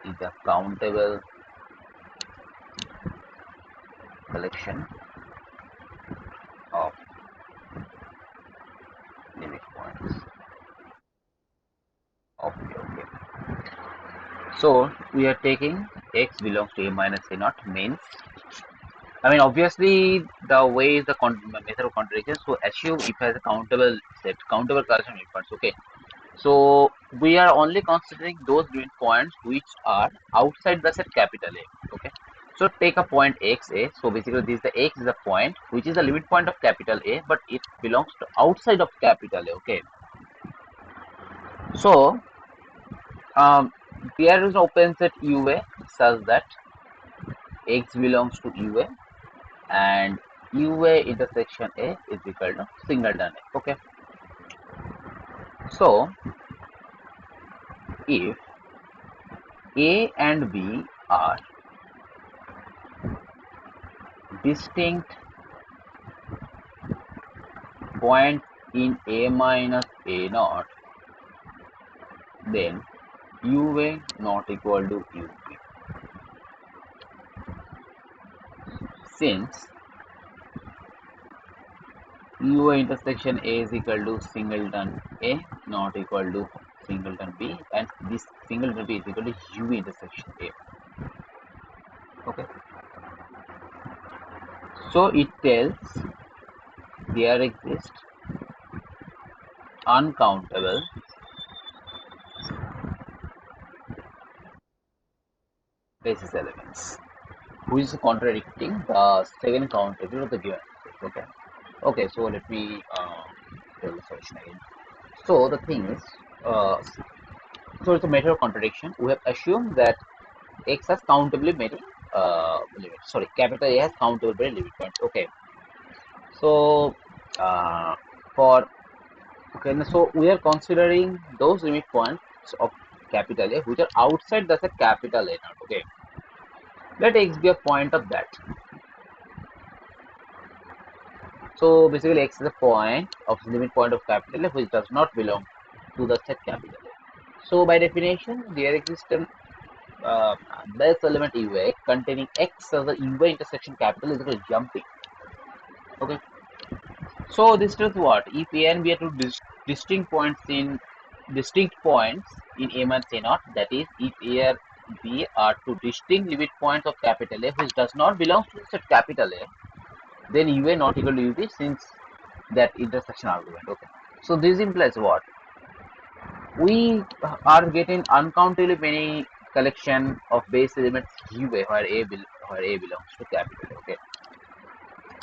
is the countable collection of limit points. Okay, okay. So we are taking x belongs to a minus a naught means, I mean, obviously the way is the method of contradiction. So assume if has a countable set, countable collection of limit points. Okay. So we are only considering those limit points which are outside the set capital A. Okay. So take a point x a. So basically this is the x is a point which is the limit point of capital A, but it belongs to outside of capital A. Okay. So there is an open set UA such that x belongs to UA and UA intersection A is equal to singleton A. Okay. So if A and B are distinct points in A minus A naught, then UA not equal to UB. Since UA intersection A is equal to singleton A not equal to singleton B, and this singleton B is equal to UA intersection A. Okay. So it tells there exist uncountable basis elements, which is contradicting the second counter of the given. Okay. Okay. So let me tell the solution again. So the thing is, so it's a matter of contradiction. We have assumed that x has countably many limits. Sorry, capital A has countably many limit points. Okay. So for okay, so we are considering those limit points of capital A which are outside the set capital A naught. Okay. Let x be a point of that. So basically, x is a point of limit point of capital A which does not belong to the set capital A. So by definition, there exists an base element UA containing x as the UA intersection capital is equal to jumping. Okay. So this tells what? If A and B are two distinct points in A minus A naught, that is, if A and B are two distinct limit points of capital A which does not belong to the set capital A, then UA not equal to UB since that intersection argument. Okay. So this implies what? We are getting uncountably many collection of base elements UA where A belongs to capital. Okay.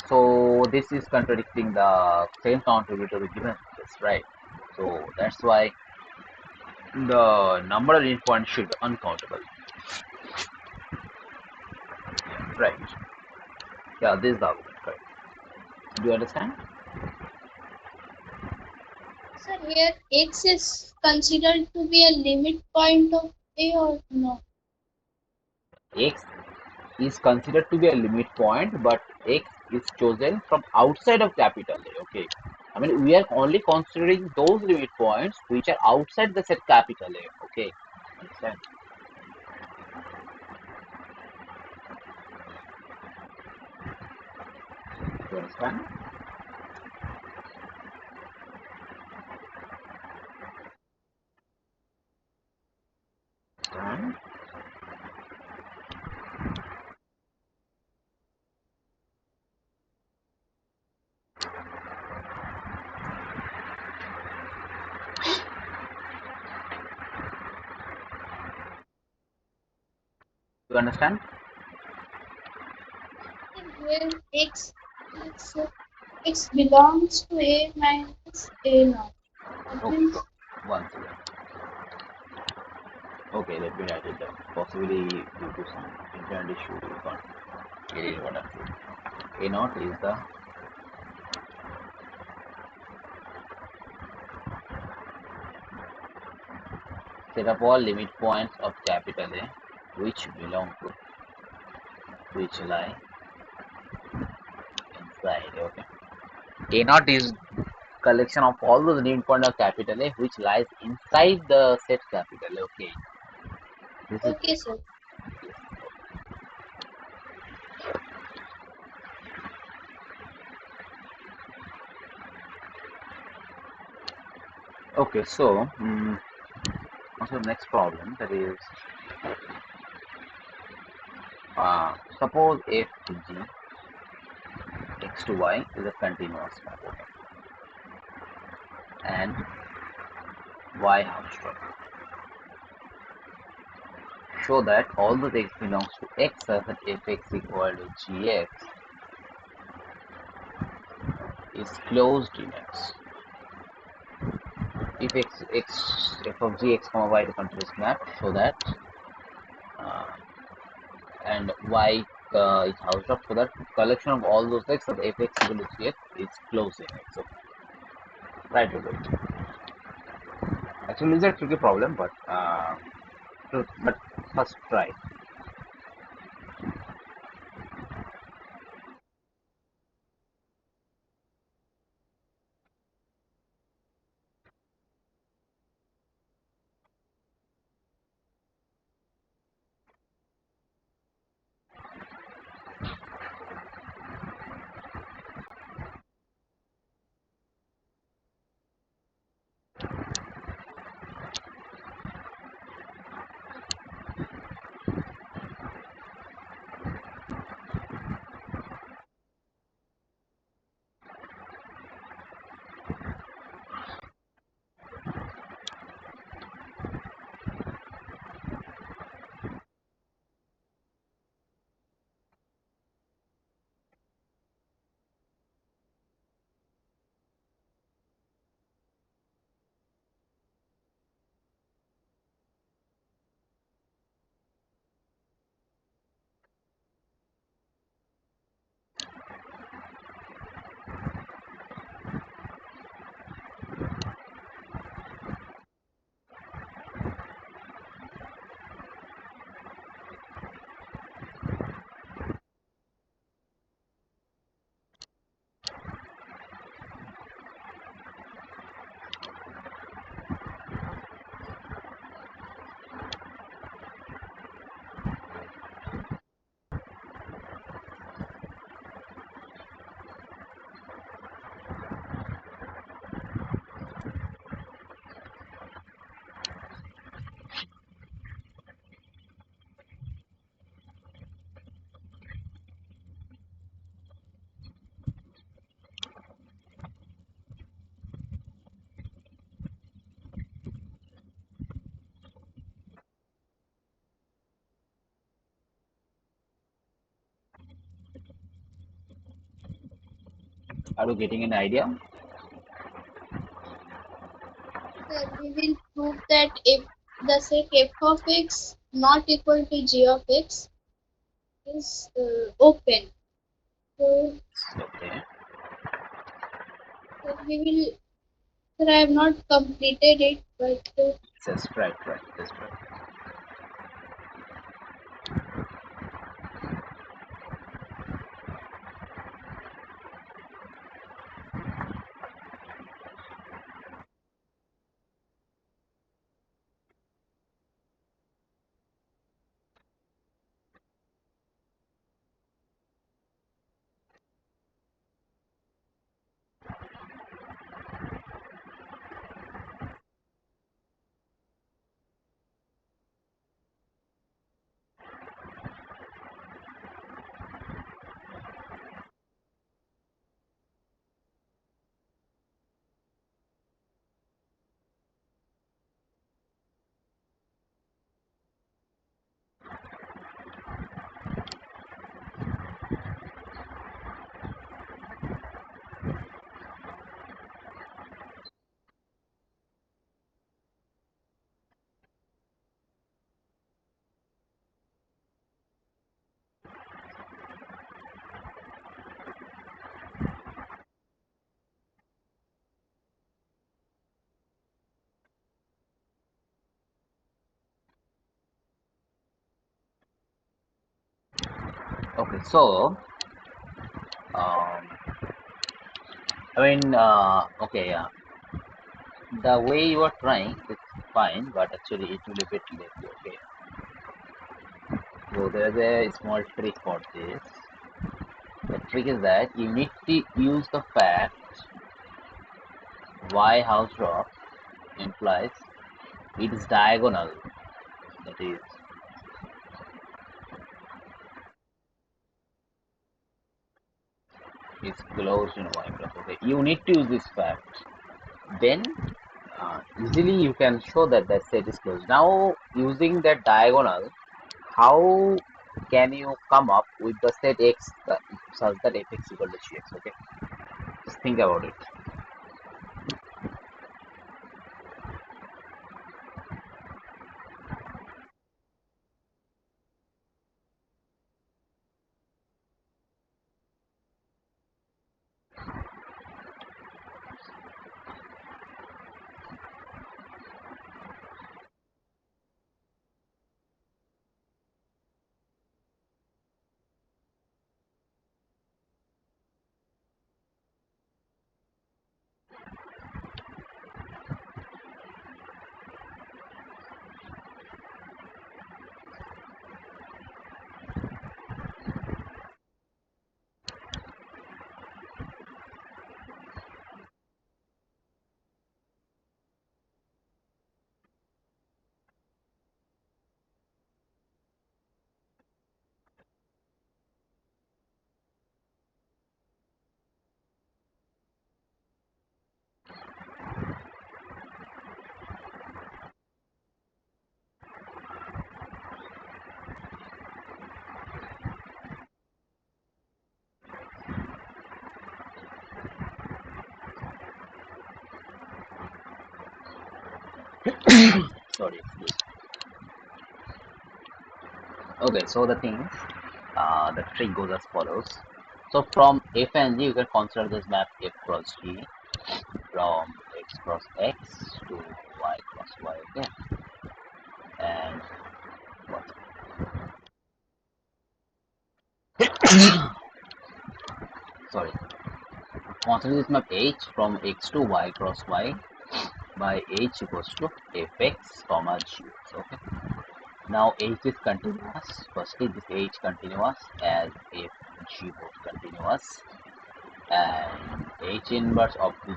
So this is contradicting the same contributor to given space, right? So that's why the number of unit points should be uncountable. Right. Yeah, this is the argument, correct. Do you understand? Sir, here x is considered to be a limit point of A or no? X is considered to be a limit point, but X is chosen from outside of capital A. Okay. I mean, we are only considering those limit points which are outside the set capital A. Okay. Understand? You understand? Understand? You understand? Here x x belongs to A minus A naught. That Okay. means Once again. Okay, let me write it down. Possibly due to some internet issue, you can't get it what I'm saying. A naught is the set of all limit points of capital A which belong to which lie inside. Okay. A naught is collection of all those limit points of capital A which lies inside the set capital. Okay. This is Okay, sir. okay. So, also next problem that is suppose f g x to y is a continuous map, okay, and y Hausdorff. Show that all those x belongs to x such that fx equal to gx is closed in x. If f of g x comma y is a continuous map, show that uh, and y is Hausdorff, so that collection of all those x of fx equal to gx is closed in x. So try to do it. Actually, it's a tricky problem, but first try. Are you getting an idea? Sir, we will prove that if the set f of x not equal to g of x is open. So, Okay. sir, we will. Sir, I have not completed it, but Just right. Just right. Okay, so um, okay, yeah, the way you are trying is fine, but actually it will be a bit lazy. Okay, so there's a small trick for this. The trick is that you need to use the fact y house drop implies it is diagonal. That is, it's closed in y block. Okay, you need to use this fact. Then easily you can show that the set is closed. Now using that diagonal, how can you come up with the set x such that fx equal to gx? Okay, just think about it. Sorry, excuse. Okay, so the thing, the trick goes as follows. So from f and g, you can consider this map f cross g from x cross x to y cross y again. And what? Sorry, consider this map h from x to y cross y by h equals to fx comma g. Okay. Now h is continuous. Firstly, this h continuous as f g both continuous, and h inverse of this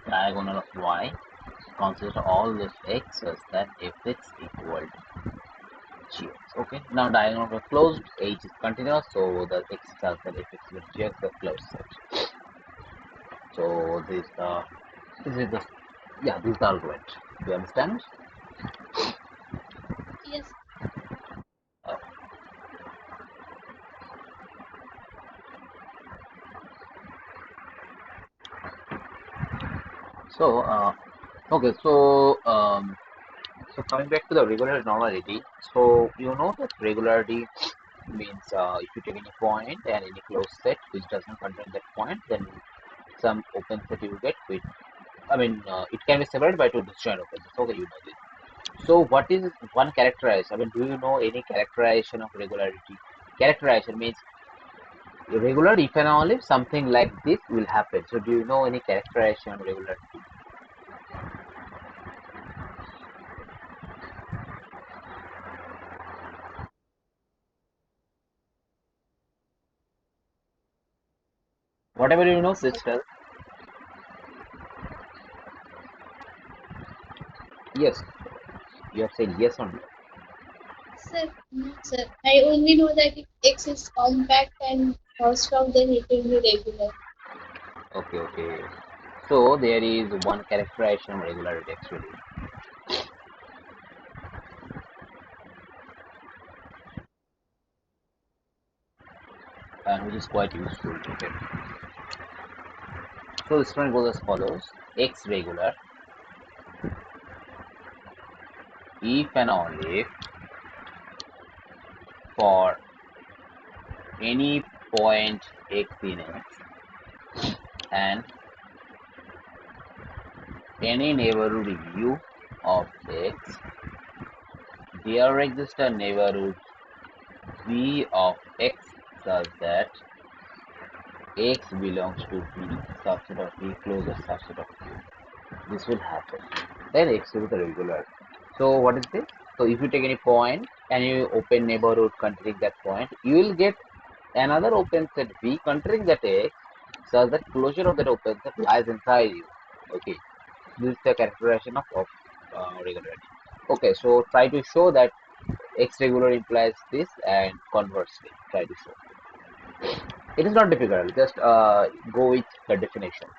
diagonal of y consider all those x such that fx equal to gx. Okay. Now diagonal are closed. H is continuous, so the x tells that fx equal to gx the closed set. So this is the this is the argument. Do you understand? Yes. Uh, so okay, so coming back to the regular normality, so you know that regularity means if you take any point and any closed set which doesn't contain that point, then some open set you get with. It can be separated by two disjoint open sets. Okay, you know this. So what is one characterization? Do you know any characterization of regularity? Characterization means regular if and only if something like this will happen. So do you know any characterization of regularity? Whatever you know, Sir, please tell. Yes, you have said yes or no. no, sir. I only know that if X is compact and Hausdorff, then it will be regular. Okay, okay. So there is one characterization of regularity actually, and which is quite useful. Okay. So this one goes as follows: X regular if and only if for any point x in X and any neighborhood u of X, there exists a neighborhood v of X such that X belongs to V, subset of V, closure subset of V. This will happen. Then X will be the regular. So what is this? So if you take any point and you open neighborhood containing that point, you will get another open set V containing that X, such that closure of that open set lies inside you. Okay, this is the characterization of regularity. Okay, so try to show that X regular implies this and conversely try to show. It is not difficult, just go with the definitions.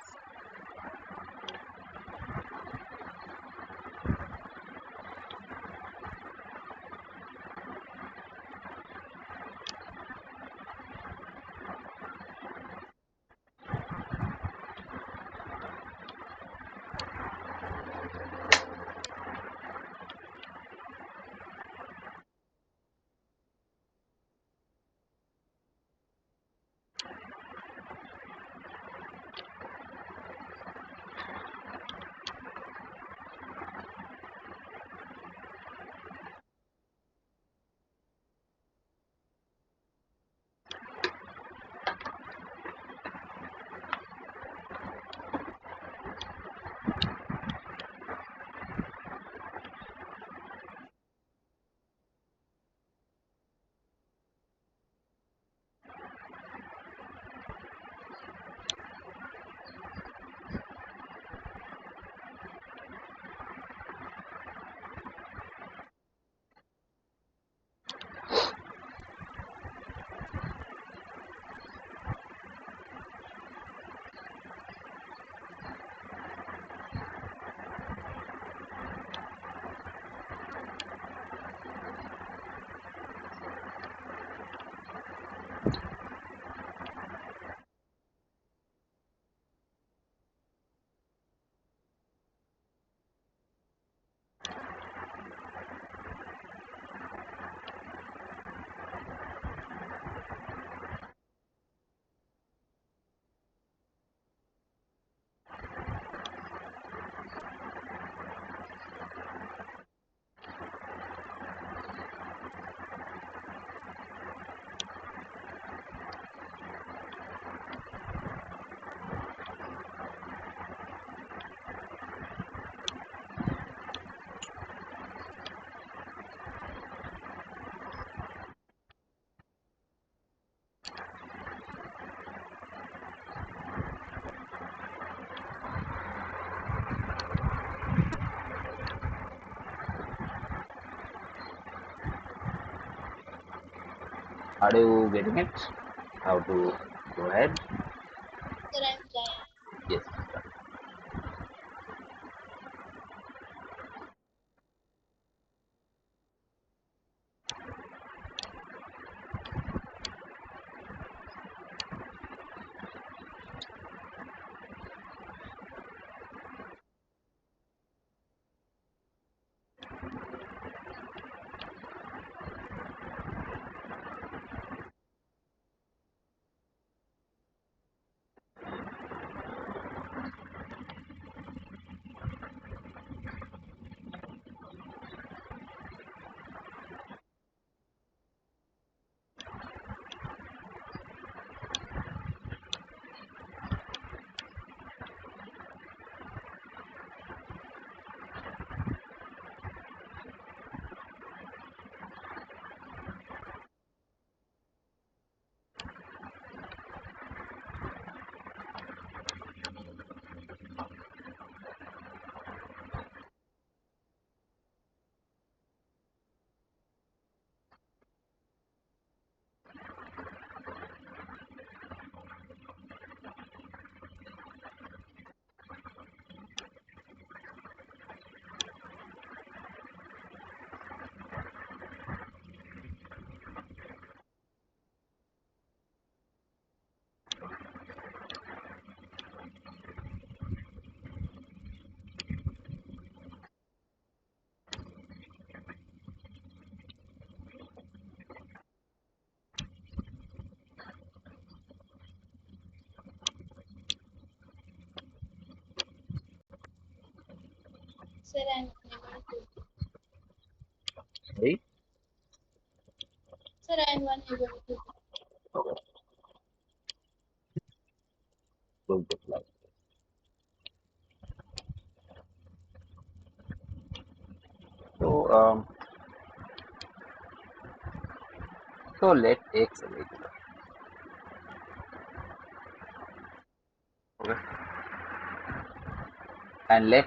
Are you getting it? How to go ahead? Sir, I'm trying. Yes. Sir, I'm unable to. Sorry. Sir, I'm unable to. Okay, going to fly. So let x regular. Okay, and let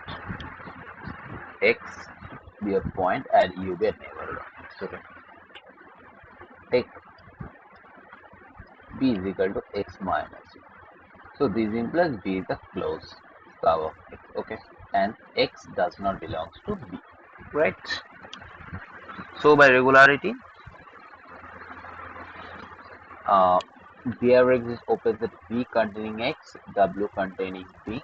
x be a point and u be a neighborhood. Okay, take b is equal to x minus u. So this implies b is the closed curve of x. Okay, and x does not belong to b. Right. So by regularity, uh, there exists opens at v containing x, w containing b,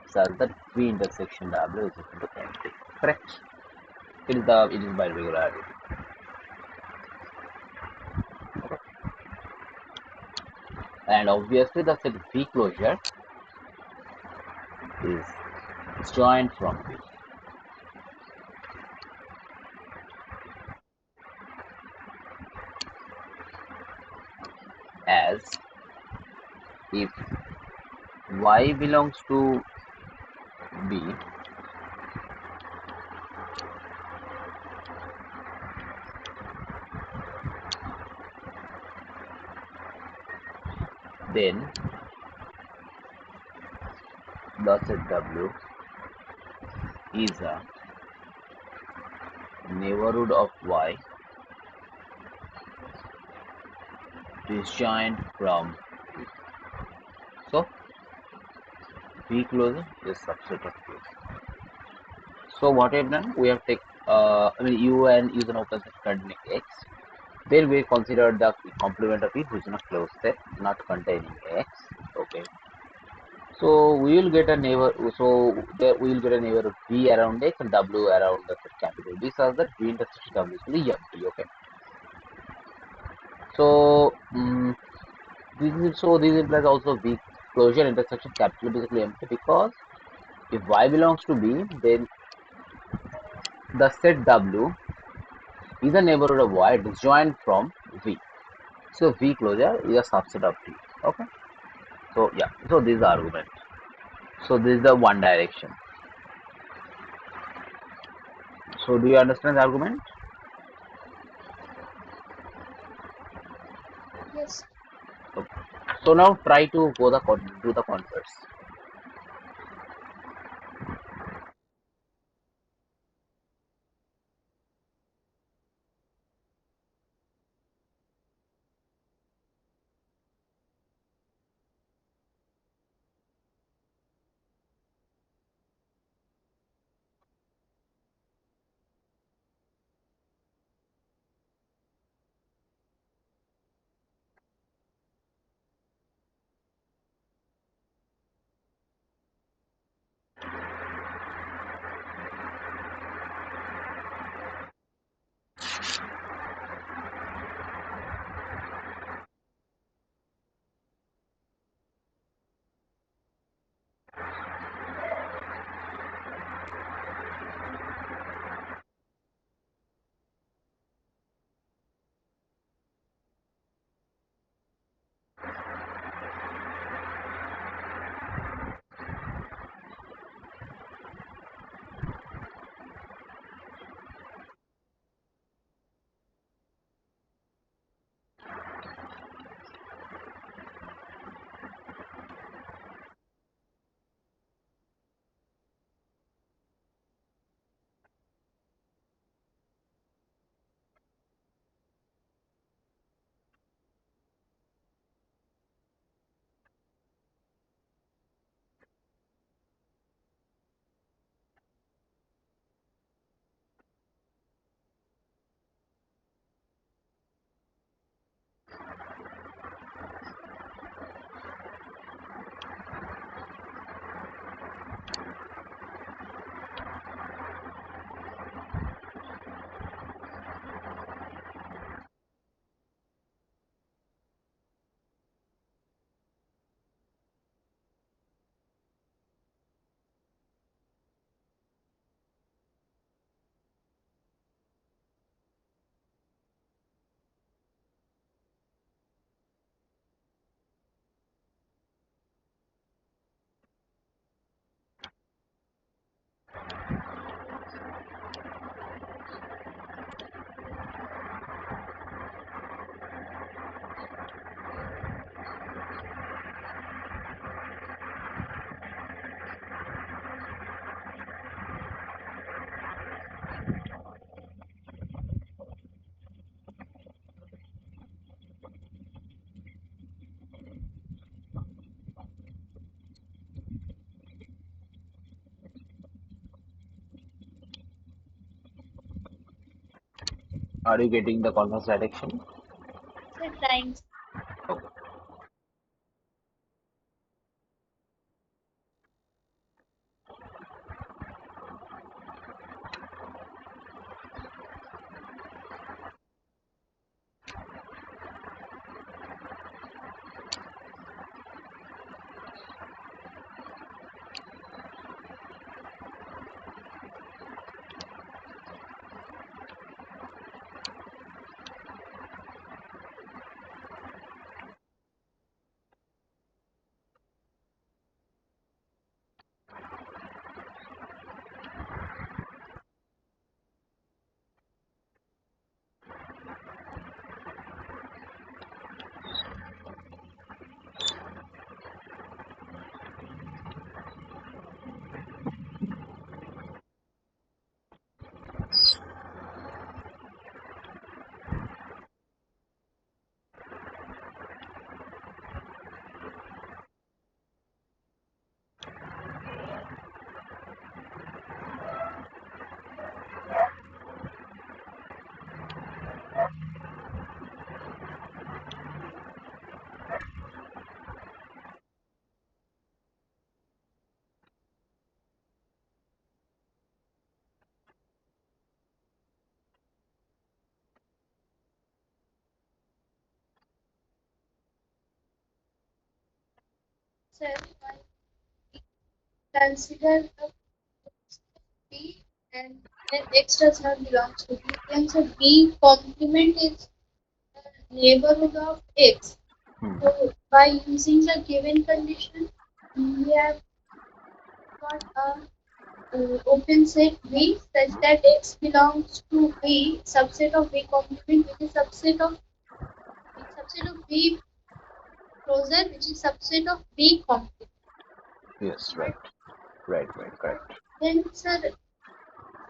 such that v intersection w is equal to empty. Correct. It is by regularity. And obviously the set v closure is joined from v, as if y belongs to b, then the set w is a neighborhood of y disjoint from v. So v closure is subset of v. So what we have done, we have taken u and use an open set containing x. Then we consider the complement of it, which is in a closed set not containing x. Okay. So we will get a neighbor. So there we will get a neighbor of v around x and w around the set capital B, such that v intersection w is equal to empty. Okay. So this implies also v closure intersection capital B is equal to empty, because if y belongs to b, then the set w is a neighborhood of y disjoint from v. So v closure is a subset of t. Okay. So yeah. So this is the argument. So this is the one direction. So do you understand the argument? Yes. Okay. So now try to do the converse. Are you getting the converse direction? Sir, trying. Okay. Sir, I consider the B and then X does not belong to B. Then so B complement is the neighborhood of X. Hmm. So by using the given condition, we have got a open set V such that X belongs to V subset of V complement, which is subset of V closure, which is subset of V complement. Yes, right, Right? right, correct. Then, sir,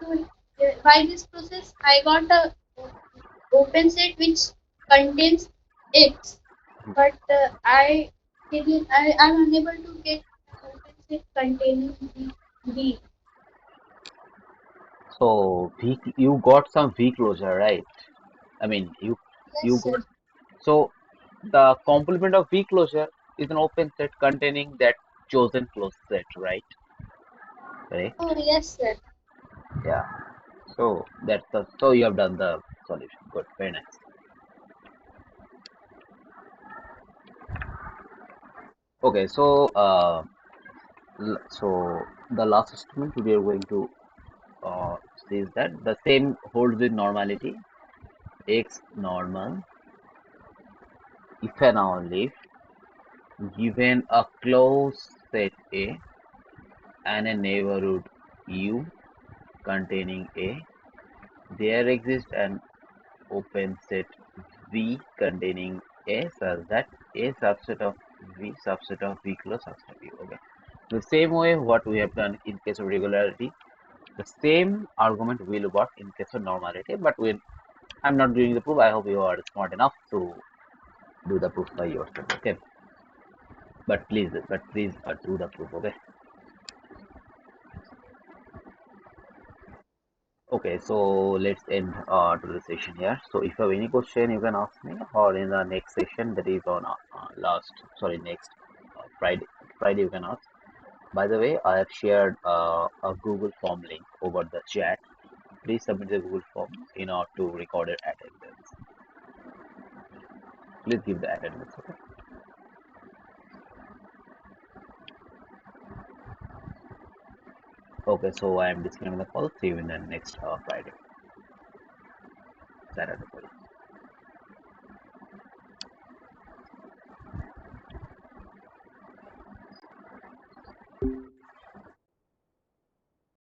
so by this process, I got a open set which contains X, but I am unable to get an open set containing B. So you got some V closure, right? I mean, you Yes, got, sir. so the complement of V closure is an open set containing that chosen closed set, right? Correct. Oh, yes, sir. Yeah. So so you have done the solution. Good, very nice. Okay, so so the last statement we are going to see is that the same holds with normality. X normal if and only if given a closed set A and a neighborhood U containing A, there exists an open set V containing A such that A subset of V close subset of U. Okay. The same way what we have done in case of regularity, the same argument will work in case of normality, but I'm not doing the proof. I hope you are smart enough to do the proof by yourself. Okay. But please do the proof. Okay. Okay, so let's end to the session here. So if you have any question, you can ask me, or in the next session that is on next Friday. Friday you can ask. By the way, I have shared a Google form link over the chat. Please submit the Google form in order to record your attendance. Please give the attendance. Okay. Okay. So I am disconnecting the call. See you in the next Friday, Saturday. Sorry.